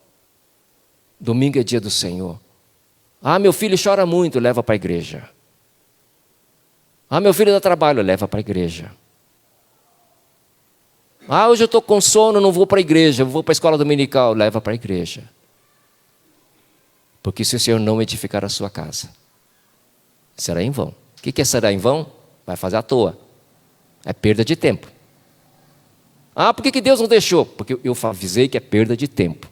Domingo é dia do Senhor. Ah, meu filho chora muito, leva para a igreja. Ah, meu filho dá trabalho, leva para a igreja. Ah, hoje eu estou com sono, não vou para a igreja, vou para a escola dominical, leva para a igreja. Porque se o Senhor não edificar a sua casa, será em vão. O que é será em vão? Vai fazer à toa. É perda de tempo. Ah, por que Deus não deixou? Porque eu avisei que é perda de tempo.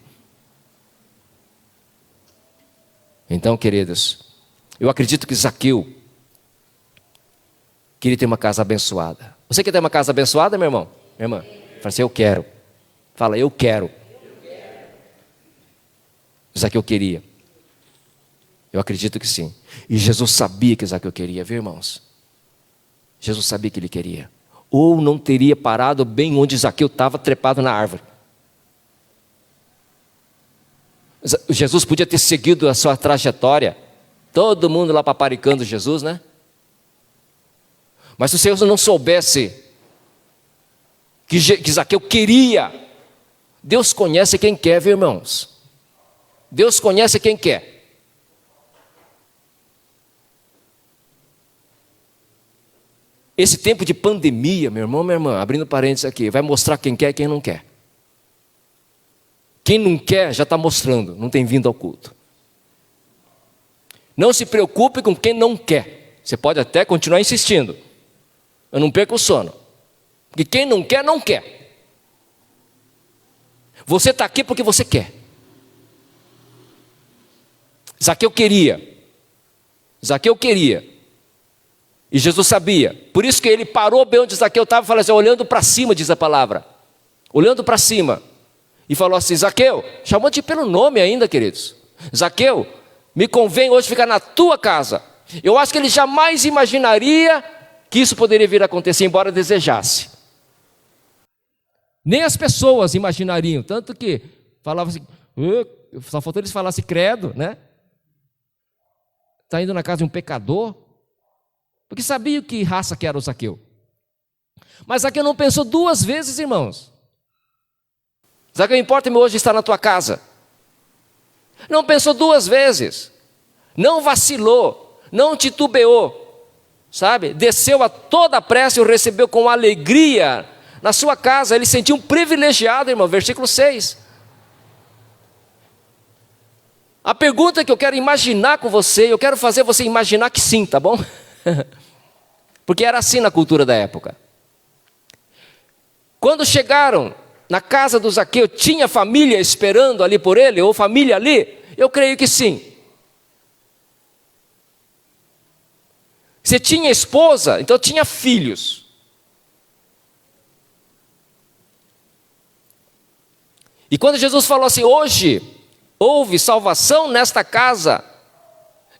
Então, queridos, eu acredito que Zaqueu queria ter uma casa abençoada. Você quer ter uma casa abençoada, meu irmão? Minha irmã? Fala assim, eu quero. Fala, eu quero. Zaqueu queria. Eu acredito que sim. E Jesus sabia que Zaqueu queria, viu, irmãos? Jesus sabia que ele queria. Ou não teria parado bem onde Zaqueu estava trepado na árvore. Jesus podia ter seguido a sua trajetória. Todo mundo lá paparicando Jesus, né? Mas se o Senhor não soubesse que Zaqueu queria, Deus conhece quem quer, viu, irmãos? Deus conhece quem quer. Esse tempo de pandemia, meu irmão, minha irmã, abrindo parênteses aqui, vai mostrar quem quer e quem não quer. Quem não quer já está mostrando, não tem vindo ao culto. Não se preocupe com quem não quer. Você pode até continuar insistindo. Eu não perco o sono. Porque quem não quer, não quer. Você está aqui porque você quer. Zaqueu queria. Zaqueu queria. E Jesus sabia. Por isso que ele parou bem onde Zaqueu estava e falou assim, olhando para cima, diz a palavra. Olhando para cima. E falou assim, Zaqueu, chamou-te pelo nome ainda, queridos. Zaqueu, me convém hoje ficar na tua casa. Eu acho que ele jamais imaginaria que isso poderia vir a acontecer, embora desejasse. Nem as pessoas imaginariam. Tanto que falava assim, só faltou eles falassem credo, né? Está indo na casa de um pecador. Porque sabia que raça que era o Zaqueu. Mas Zaqueu não pensou duas vezes, irmãos. Zaqueu, importa-me hoje estar na tua casa. Não pensou duas vezes. Não vacilou. Não titubeou. Sabe? Desceu a toda a pressa e o recebeu com alegria na sua casa. Ele se sentiu um privilegiado, irmão. Versículo 6. A pergunta que eu quero imaginar com você, eu quero fazer você imaginar que sim, tá bom? Porque era assim na cultura da época. Quando chegaram na casa do Zaqueu, tinha família esperando ali por ele, ou família ali? Eu creio que sim. Se tinha esposa, então tinha filhos. E quando Jesus falou assim, hoje houve salvação nesta casa,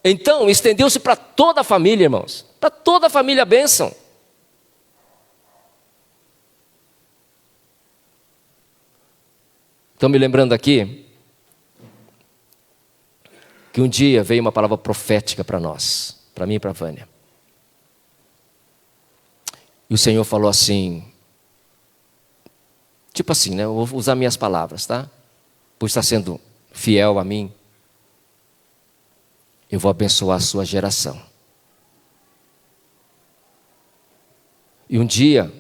então estendeu-se para toda a família, irmãos. Para toda a família a bênção. Estão me lembrando aqui que um dia veio uma palavra profética para nós, para mim e para a Vânia. E o Senhor falou assim, tipo assim, né? Eu vou usar minhas palavras, tá? Por estar sendo fiel a mim, eu vou abençoar a sua geração. E um dia,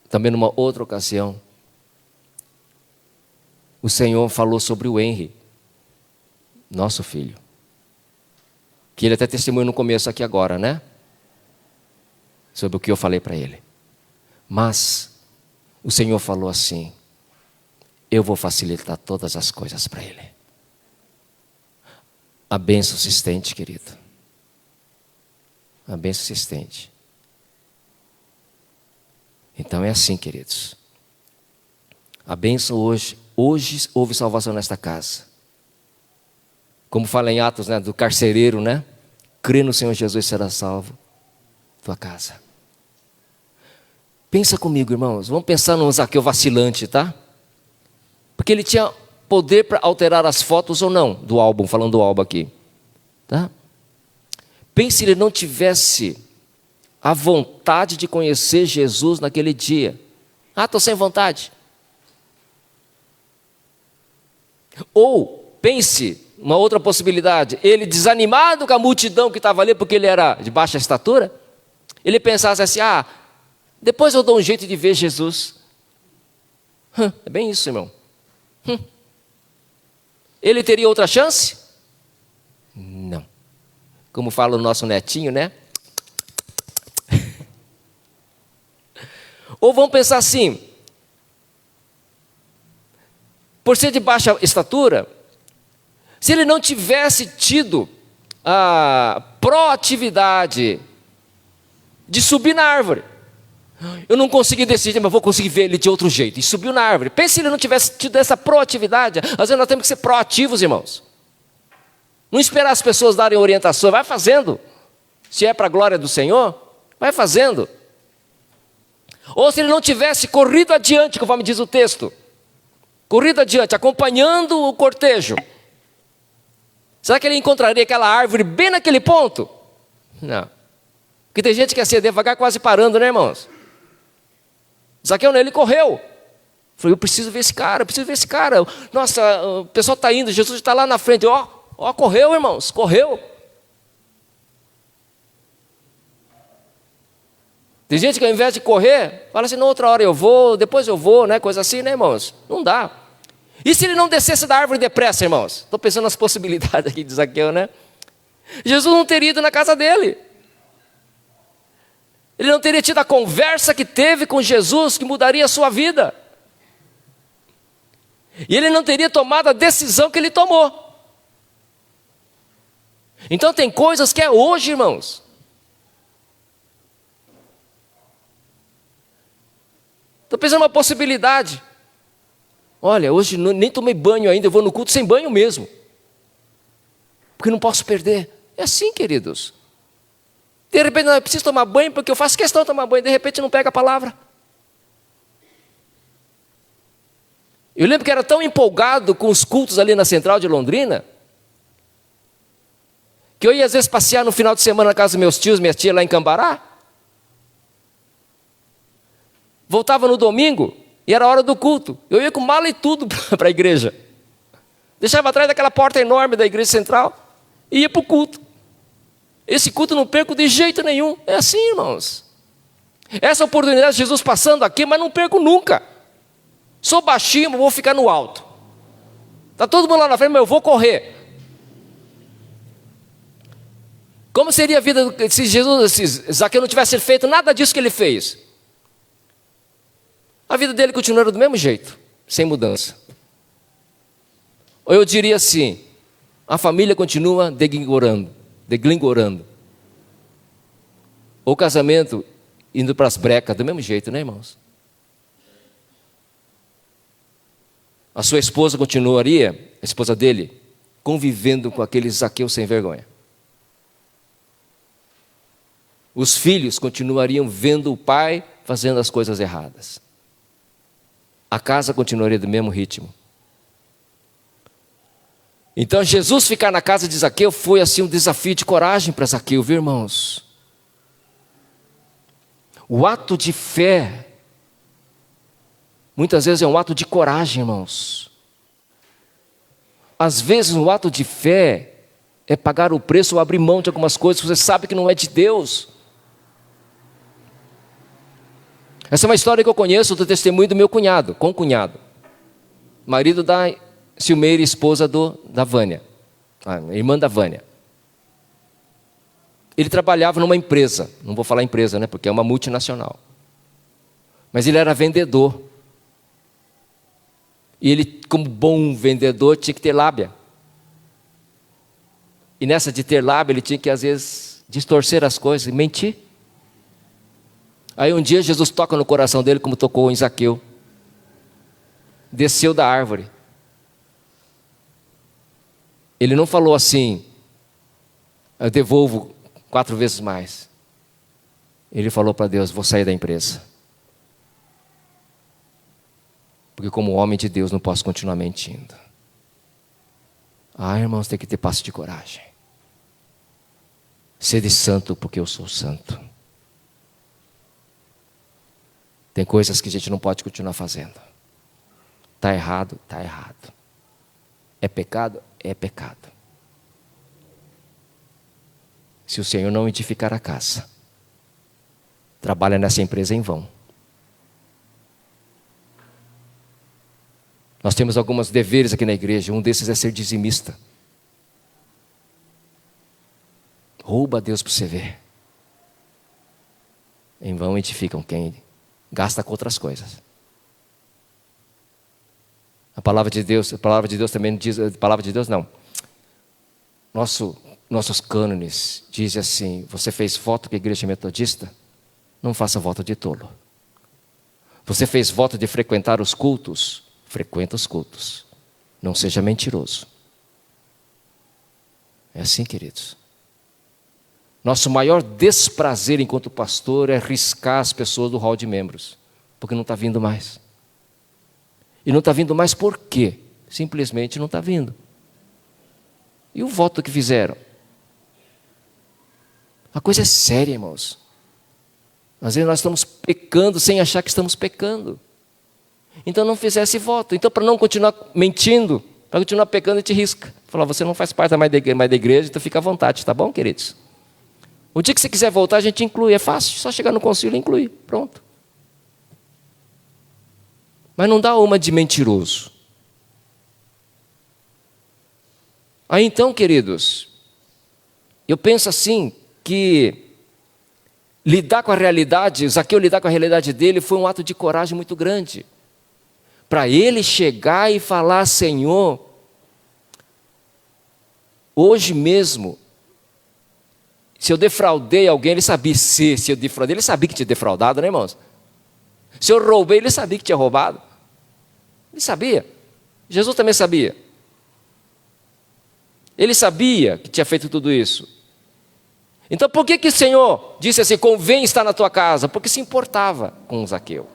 também numa outra ocasião, o Senhor falou sobre o Henry, nosso filho. Que ele até testemunhou no começo aqui agora, né? Sobre o que eu falei para ele. Mas o Senhor falou assim, eu vou facilitar todas as coisas para ele. A bênção se estende, querido. A bênção se estende. Então é assim, queridos. A bênção hoje houve salvação nesta casa. Como fala em Atos, né, do carcereiro, né? Crê no Senhor Jesus e será salvo tua casa. Pensa comigo, irmãos. Vamos pensar no Zaqueu vacilante, tá? Porque ele tinha poder para alterar as fotos ou não do álbum, falando do álbum aqui, tá? Pense se ele não tivesse a vontade de conhecer Jesus naquele dia. Ah, estou sem vontade. Ou pense uma outra possibilidade, ele desanimado com a multidão que estava ali, porque ele era de baixa estatura, ele pensasse assim, depois eu dou um jeito de ver Jesus. É bem isso, irmão. Ele teria outra chance? Não. Como fala o nosso netinho, né? Ou vamos pensar assim, por ser de baixa estatura, se ele não tivesse tido a proatividade de subir na árvore, eu não consegui decidir, mas vou conseguir ver ele de outro jeito, e subiu na árvore. Pense se ele não tivesse tido essa proatividade. Às vezes nós temos que ser proativos, irmãos. Não esperar as pessoas darem orientação, vai fazendo. Se é para a glória do Senhor, vai fazendo. Ou se ele não tivesse corrido adiante, conforme diz o texto, corrido adiante, acompanhando o cortejo, será que ele encontraria aquela árvore bem naquele ponto? Não. Porque tem gente que quer ser devagar, quase parando, né, irmãos? Zaqueu não, ele correu. Falei, eu preciso ver esse cara, Nossa, o pessoal está indo, Jesus está lá na frente. Ó, correu, irmãos, correu. Tem gente que ao invés de correr, fala assim, não, outra hora eu vou, depois eu vou, né? Coisa assim, né, irmãos? Não dá. E se ele não descesse da árvore depressa, irmãos? Estou pensando nas possibilidades aqui de Zaqueu, né? Jesus não teria ido na casa dele. Ele não teria tido a conversa que teve com Jesus, que mudaria a sua vida. E ele não teria tomado a decisão que ele tomou. Então tem coisas que é hoje, irmãos. Estou pensando numa possibilidade. Olha, hoje nem tomei banho ainda, eu vou no culto sem banho mesmo. Porque não posso perder. É assim, queridos. De repente, não, eu preciso tomar banho porque eu faço questão de tomar banho. De repente não pega a palavra. Eu lembro que era tão empolgado com os cultos ali na Central de Londrina, que eu ia às vezes passear no final de semana na casa dos meus tios, minha tia lá em Cambará. Voltava no domingo e era a hora do culto. Eu ia com mala e tudo para a igreja. Deixava atrás daquela porta enorme da igreja central e ia para o culto. Esse culto eu não perco de jeito nenhum. É assim, irmãos. Essa oportunidade de Jesus passando aqui, mas não perco nunca. Sou baixinho, mas vou ficar no alto. Está todo mundo lá na frente, mas eu vou correr. Como seria a vida se Zaqueu não tivesse feito nada disso que ele fez? A vida dele continuaria do mesmo jeito, sem mudança. Ou eu diria assim, a família continua deglingorando. Ou o casamento indo para as brecas, do mesmo jeito, né, irmãos? A sua esposa continuaria, a esposa dele, convivendo com aquele Zaqueu sem vergonha. Os filhos continuariam vendo o pai fazendo as coisas erradas. A casa continuaria do mesmo ritmo. Então Jesus ficar na casa de Zaqueu foi assim um desafio de coragem para Zaqueu, viu, irmãos? O ato de fé, muitas vezes é um ato de coragem, irmãos. Às vezes um ato de fé é pagar o preço ou abrir mão de algumas coisas que você sabe que não é de Deus. Essa é uma história que eu conheço do testemunho do meu cunhado, concunhado, marido da Silmeira, esposa da Vânia, irmã da Vânia. Ele trabalhava numa empresa, não vou falar empresa, né, porque é uma multinacional. Mas ele era vendedor. E ele, como bom vendedor, tinha que ter lábia. E nessa de ter lábia, ele tinha que, às vezes, distorcer as coisas e mentir. Aí um dia Jesus toca no coração dele como tocou em Zaqueu. Desceu da árvore. Ele não falou assim, eu devolvo 4 vezes mais. Ele falou para Deus, vou sair da empresa. Porque como homem de Deus não posso continuar mentindo. Irmãos, tem que ter passo de coragem. Sede santo porque eu sou santo. Tem coisas que a gente não pode continuar fazendo. Está errado, está errado. É pecado, é pecado. Se o Senhor não edificar a casa, trabalha nessa empresa em vão. Nós temos alguns deveres aqui na igreja, um desses é ser dizimista. Rouba a Deus para você ver. Em vão edificam quem gasta com outras coisas. A palavra de Deus também diz, nossos cânones dizem assim, você fez voto com a igreja metodista? Não faça voto de tolo. Você fez voto de frequentar os cultos? Frequenta os cultos. Não seja mentiroso. É assim, queridos. Nosso maior desprazer enquanto pastor é riscar as pessoas do hall de membros, porque não está vindo mais. E não está vindo mais por quê? Simplesmente não está vindo. E o voto que fizeram? A coisa é séria, irmãos. Às vezes nós estamos pecando sem achar que estamos pecando. Então não fizesse voto. Então para não continuar mentindo, para continuar pecando, a gente risca. Fala, você não faz parte mais da igreja, então fica à vontade, tá bom, queridos? O dia que você quiser voltar, a gente inclui. É fácil, só chegar no concílio e incluir. Pronto. Mas não dá uma de mentiroso. Aí então, queridos, eu penso assim, que lidar com a realidade, Zaqueu lidar com a realidade dele foi um ato de coragem muito grande. Para ele chegar e falar, Senhor, hoje mesmo, se eu defraudei alguém, ele sabia se eu defraudei, ele sabia que tinha defraudado, né, irmãos? Se eu roubei, ele sabia que tinha roubado. Ele sabia. Jesus também sabia. Ele sabia que tinha feito tudo isso. Então por que o Senhor disse assim, convém estar na tua casa? Porque se importava com Zaqueu.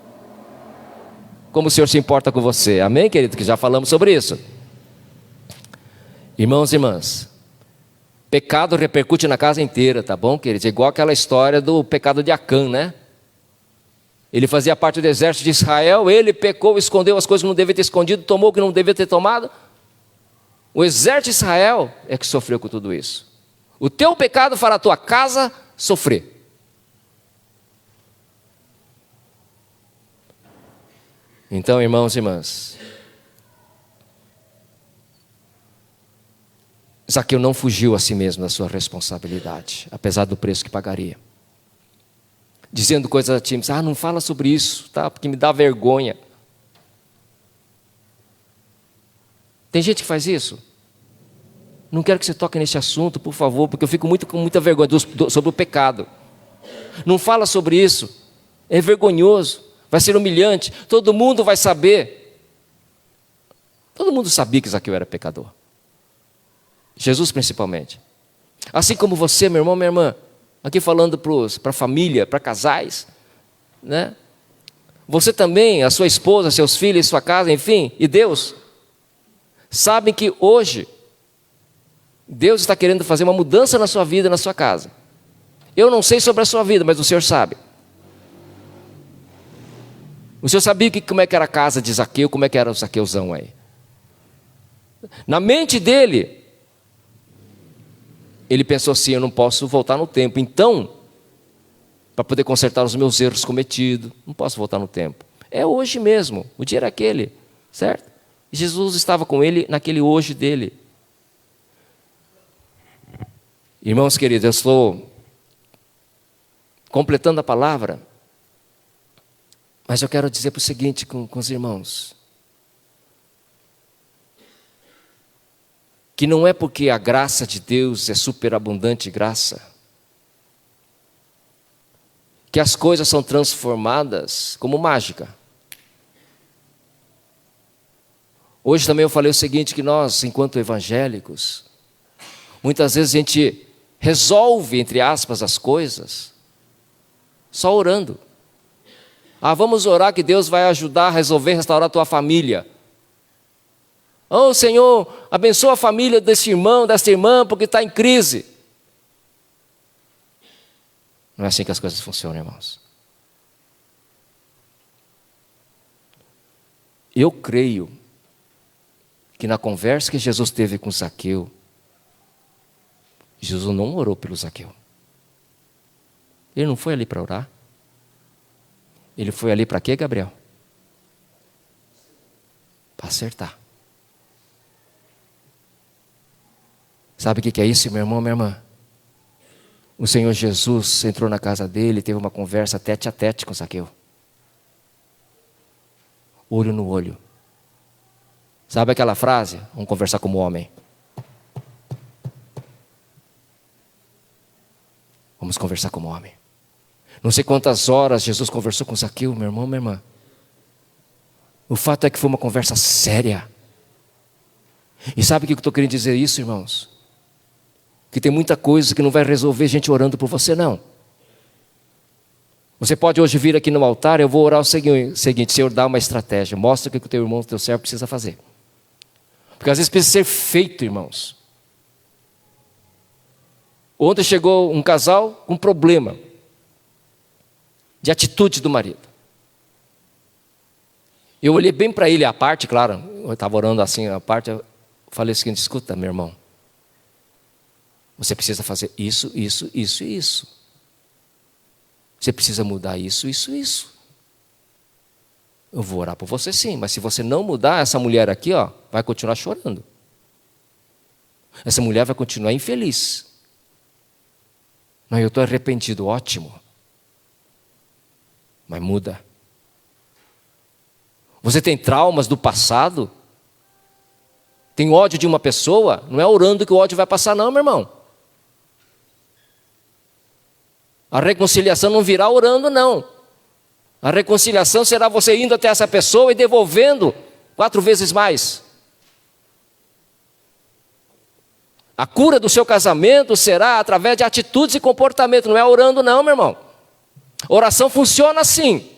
Como o Senhor se importa com você. Amém, querido? Que já falamos sobre isso. Irmãos e irmãs, pecado repercute na casa inteira, tá bom, queridos? É igual aquela história do pecado de Acã, né? Ele fazia parte do exército de Israel, ele pecou, escondeu as coisas que não devia ter escondido, tomou o que não devia ter tomado. O exército de Israel é que sofreu com tudo isso. O teu pecado fará a tua casa sofrer. Então, irmãos e irmãs, Zaqueu não fugiu a si mesmo da sua responsabilidade, apesar do preço que pagaria. Dizendo coisas tímidas, não fala sobre isso, tá? Porque me dá vergonha. Tem gente que faz isso. Não quero que você toque nesse assunto, por favor, porque eu fico com muita vergonha sobre o pecado. Não fala sobre isso. É vergonhoso, vai ser humilhante, todo mundo vai saber. Todo mundo sabia que Zaqueu era pecador. Jesus principalmente. Assim como você, meu irmão, minha irmã, aqui falando para a família, para casais, né? Você também, a sua esposa, seus filhos, sua casa, enfim, e Deus, sabem que hoje Deus está querendo fazer uma mudança na sua vida, na sua casa. Eu não sei sobre a sua vida, mas o Senhor sabe. O Senhor sabia como é que era a casa de Zaqueu, como é que era o Zaqueuzão aí. Na mente dele, ele pensou assim, eu não posso voltar no tempo. Então, para poder consertar os meus erros cometidos, não posso voltar no tempo. É hoje mesmo, o dia era aquele, certo? E Jesus estava com ele naquele hoje dele. Irmãos queridos, eu estou completando a palavra, mas eu quero dizer para o seguinte com os irmãos, que não é porque a graça de Deus é superabundante graça, que as coisas são transformadas como mágica. Hoje também eu falei o seguinte, que nós, enquanto evangélicos, muitas vezes a gente resolve, entre aspas, as coisas só orando. Vamos orar que Deus vai ajudar a resolver, restaurar a tua família. Senhor, abençoa a família desse irmão, dessa irmã, porque está em crise. Não é assim que as coisas funcionam, irmãos. Eu creio que na conversa que Jesus teve com Zaqueu, Jesus não orou pelo Zaqueu. Ele não foi ali para orar. Ele foi ali para quê, Gabriel? Para acertar. Sabe o que é isso, meu irmão, minha irmã? O Senhor Jesus entrou na casa dele e teve uma conversa tete a tete com Zaqueu. Olho no olho. Sabe aquela frase? Vamos conversar como homem. Vamos conversar como homem. Não sei quantas horas Jesus conversou com Zaqueu, meu irmão, minha irmã. O fato é que foi uma conversa séria. E sabe o que eu estou querendo dizer isso, irmãos? Que tem muita coisa que não vai resolver gente orando por você, não. Você pode hoje vir aqui no altar, eu vou orar o seguinte, Senhor, dá uma estratégia, mostra o que o teu irmão, o teu servo precisa fazer. Porque às vezes precisa ser feito, irmãos. Ontem chegou um casal com um problema de atitude do marido. Eu olhei bem para ele, à parte, claro, eu estava orando assim, à parte, eu falei o seguinte, escuta, meu irmão, você precisa fazer isso, isso, isso e isso. Você precisa mudar isso, isso, isso. Eu vou orar por você sim, mas se você não mudar, essa mulher aqui, vai continuar chorando. Essa mulher vai continuar infeliz. Não, eu estou arrependido, ótimo. Mas muda. Você tem traumas do passado? Tem ódio de uma pessoa? Não é orando que o ódio vai passar não, meu irmão. A reconciliação não virá orando, não. A reconciliação será você indo até essa pessoa e devolvendo 4 vezes mais. A cura do seu casamento será através de atitudes e comportamento, não é orando não, meu irmão. Oração funciona assim.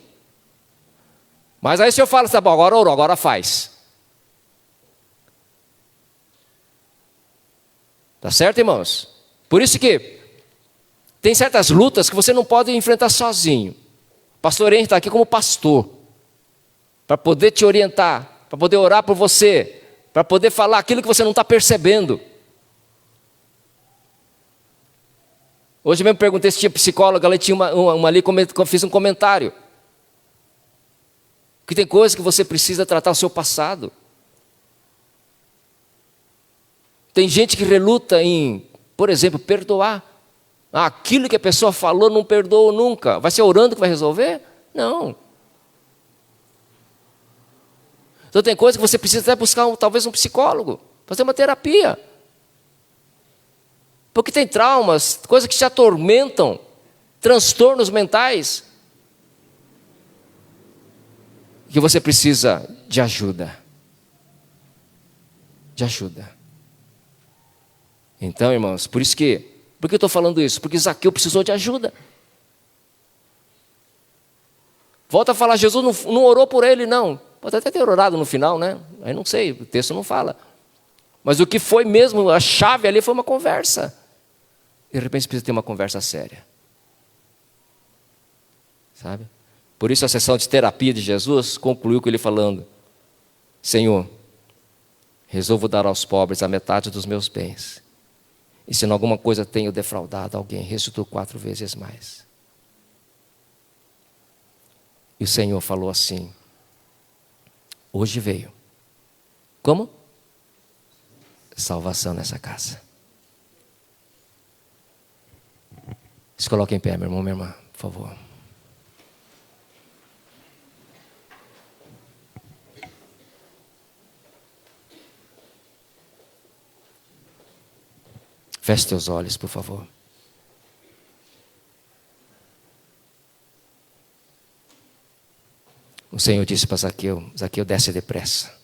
Mas aí se eu falo, tá bom, agora orou, agora faz. Tá certo, irmãos? Por isso que tem certas lutas que você não pode enfrentar sozinho. O pastor Henrique está aqui como pastor, para poder te orientar, para poder orar por você, para poder falar aquilo que você não está percebendo. Hoje mesmo perguntei se tinha psicóloga, ela tinha uma ali, fiz um comentário. Que tem coisas que você precisa tratar o seu passado. Tem gente que reluta em, por exemplo, perdoar. Aquilo que a pessoa falou não perdoou nunca. Vai ser orando que vai resolver? Não. Então tem coisas que você precisa até buscar talvez um psicólogo, fazer uma terapia. Porque tem traumas, coisas que te atormentam, transtornos mentais, que você precisa de ajuda. De ajuda. Então, irmãos, por que eu estou falando isso? Porque Zaqueu precisou de ajuda. Volta a falar, Jesus não orou por ele, não. Pode até ter orado no final, né? Aí não sei, o texto não fala. Mas o que foi mesmo, a chave ali foi uma conversa. De repente precisa ter uma conversa séria. Sabe? Por isso a sessão de terapia de Jesus concluiu com ele falando: Senhor, resolvo dar aos pobres a metade dos meus bens. E se em alguma coisa tenho defraudado alguém, restituo 4 vezes mais. E o Senhor falou assim: hoje veio. Como? Salvação nessa casa. Se coloque em pé, meu irmão, minha irmã, por favor. Feche teus olhos, por favor. O Senhor disse para Zaqueu: Zaqueu, desce depressa.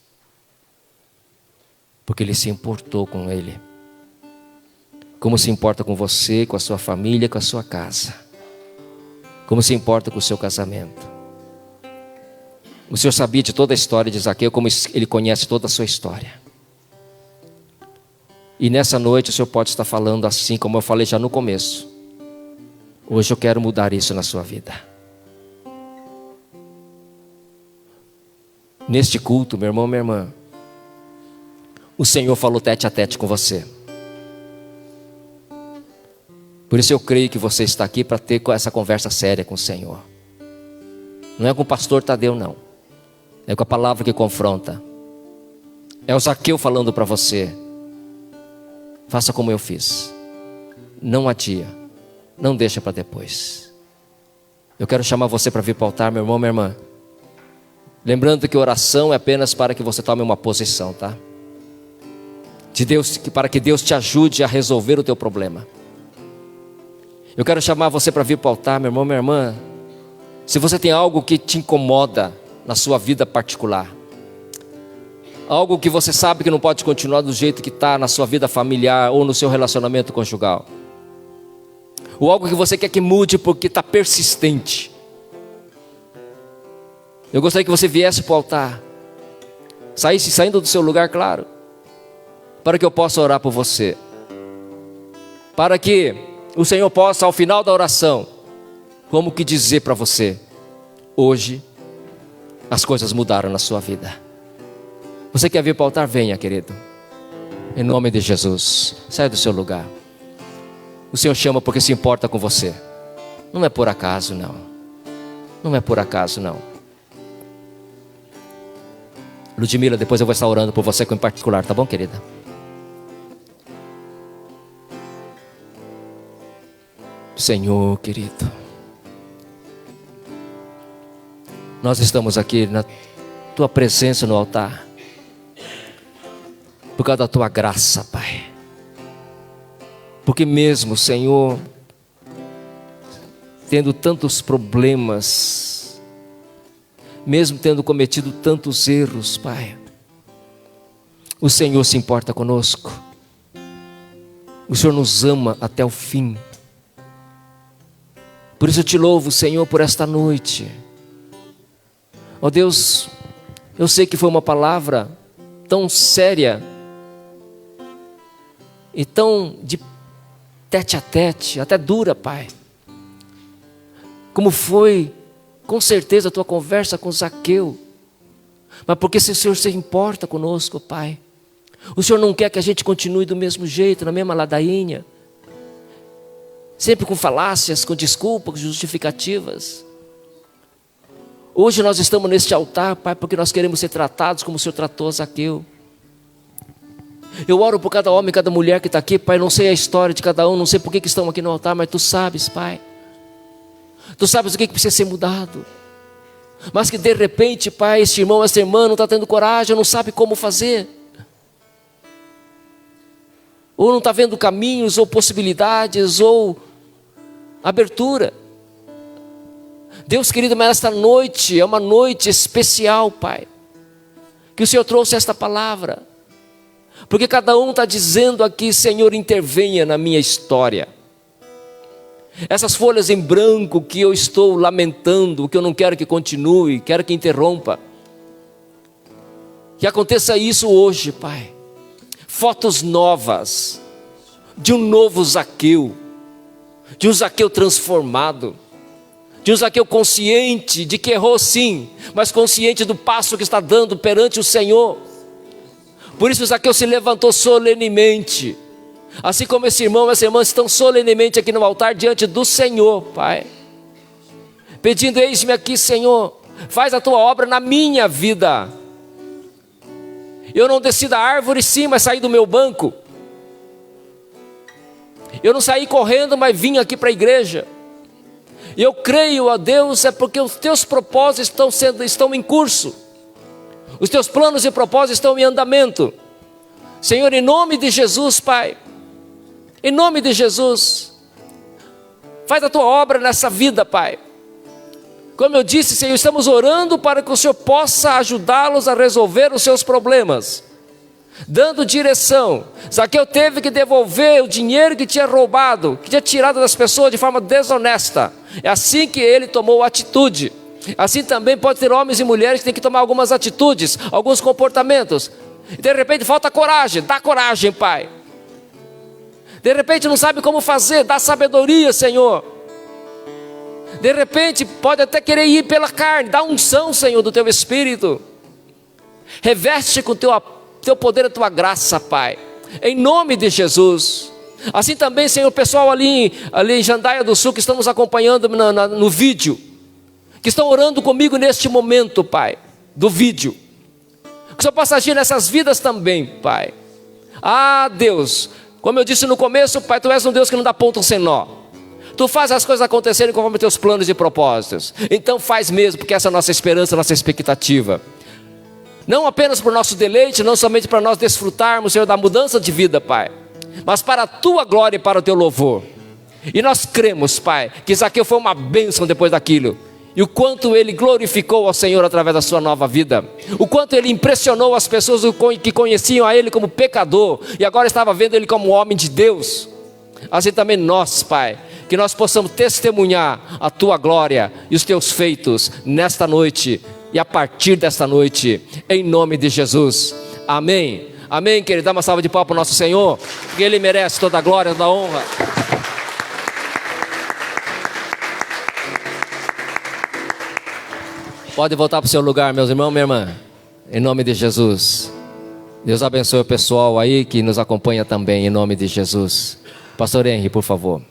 Porque Ele se importou com ele. Como se importa com você, com a sua família, com a sua casa. Como se importa com o seu casamento. O Senhor sabia de toda a história de Zaqueu, como Ele conhece toda a sua história. E nessa noite o Senhor pode estar falando assim, como eu falei já no começo. Hoje eu quero mudar isso na sua vida. Neste culto, meu irmão, minha irmã, o Senhor falou tete a tete com você. Por isso eu creio que você está aqui para ter essa conversa séria com o Senhor. Não é com o pastor Tadeu, não. É com a palavra que confronta. É o Zaqueu falando para você: faça como eu fiz. Não adia. Não deixa para depois. Eu quero chamar você para vir para o altar, meu irmão, minha irmã. Lembrando que oração é apenas para que você tome uma posição, tá? Para que Deus te ajude a resolver o teu problema. Eu quero chamar você para vir para o altar, meu irmão, minha irmã. Se você tem algo que te incomoda na sua vida particular, algo que você sabe que não pode continuar do jeito que está na sua vida familiar ou no seu relacionamento conjugal, ou algo que você quer que mude porque está persistente, eu gostaria que você viesse para o altar, saindo do seu lugar, claro, para que eu possa orar por você, para que o Senhor possa, ao final da oração, como que dizer para você: hoje as coisas mudaram na sua vida. Você quer vir para o altar? Venha, querido. Em nome de Jesus, saia do seu lugar. O Senhor chama porque se importa com você. Não é por acaso, não. Não é por acaso, não. Ludmila, depois eu vou estar orando por você em particular, tá bom, querida? Senhor querido, nós estamos aqui na Tua presença no altar, por causa da Tua graça, Pai. Porque mesmo, Senhor, tendo tantos problemas, mesmo tendo cometido tantos erros, Pai, o Senhor se importa conosco. O Senhor nos ama até o fim. Por isso eu te louvo, Senhor, por esta noite. Ó Deus, eu sei que foi uma palavra tão séria e tão de tete a tete, até dura, Pai. Como foi, com certeza, a tua conversa com Zaqueu. Mas porque se o Senhor se importa conosco, Pai, o Senhor não quer que a gente continue do mesmo jeito, na mesma ladainha, sempre com falácias, com desculpas, justificativas. Hoje nós estamos neste altar, Pai, porque nós queremos ser tratados como o Senhor tratou Zaqueu. Eu oro por cada homem, cada mulher que está aqui, Pai. Não sei a história de cada um, não sei por que estão aqui no altar, mas Tu sabes, Pai. Tu sabes o que precisa ser mudado. Mas que de repente, Pai, este irmão, esta irmã não está tendo coragem, não sabe como fazer. Ou não está vendo caminhos, ou possibilidades, ou abertura. Deus querido, mas esta noite é uma noite especial, Pai, que o Senhor trouxe esta palavra, porque cada um está dizendo aqui: Senhor, intervenha na minha história. Essas folhas em branco que eu estou lamentando, que eu não quero que continue, quero que interrompa, que aconteça isso hoje, Pai. Fotos novas de um novo Zaqueu, de um Zaqueu transformado, de um Zaqueu consciente de que errou sim, mas consciente do passo que está dando perante o Senhor. Por isso Zaqueu se levantou solenemente, assim como esse irmão, essa irmã estão solenemente aqui no altar diante do Senhor, Pai, pedindo: eis-me aqui, Senhor, faz a Tua obra na minha vida. Eu não desci da árvore sim, mas saí do meu banco. Eu não saí correndo, mas vim aqui para a igreja. E eu creio, ó Deus, é porque os Teus propósitos estão em curso. Os Teus planos e propósitos estão em andamento. Senhor, em nome de Jesus, Pai, em nome de Jesus, faz a Tua obra nessa vida, Pai. Como eu disse, Senhor, estamos orando para que o Senhor possa ajudá-los a resolver os seus problemas, dando direção. Zaqueu teve que devolver o dinheiro que tinha roubado, que tinha tirado das pessoas de forma desonesta. É assim que ele tomou atitude. Assim também pode ter homens e mulheres que têm que tomar algumas atitudes, alguns comportamentos. E de repente falta coragem, dá coragem, Pai. De repente não sabe como fazer, dá sabedoria, Senhor. De repente pode até querer ir pela carne, dá unção, Senhor, do Teu Espírito. Reveste com Teu poder, a Tua graça, Pai, em nome de Jesus. Assim também, Senhor, o pessoal ali em Jandaia do Sul, que estão nos acompanhando no vídeo, que estão orando comigo neste momento, Pai, do vídeo, que o Senhor possa agir nessas vidas também, Pai. Ah, Deus, como eu disse no começo, Pai, Tu és um Deus que não dá ponto sem nó. Tu faz as coisas acontecerem conforme Teus planos e propósitos. Então faz mesmo, porque essa é a nossa esperança, a nossa expectativa. Não apenas para o nosso deleite, não somente para nós desfrutarmos, Senhor, da mudança de vida, Pai, mas para a Tua glória e para o Teu louvor. E nós cremos, Pai, que Zaqueu foi uma bênção depois daquilo. E o quanto ele glorificou ao Senhor através da sua nova vida. O quanto ele impressionou as pessoas que conheciam a ele como pecador e agora estava vendo ele como homem de Deus. Assim também nós, Pai, que nós possamos testemunhar a Tua glória e os Teus feitos nesta noite e a partir desta noite, em nome de Jesus. Amém. Amém, querido. Dá uma salva de palmas para o nosso Senhor, porque Ele merece toda a glória, toda a honra. Pode voltar para o seu lugar, meus irmãos, minha irmã, em nome de Jesus. Deus abençoe o pessoal aí que nos acompanha também, em nome de Jesus. Pastor Henry, por favor.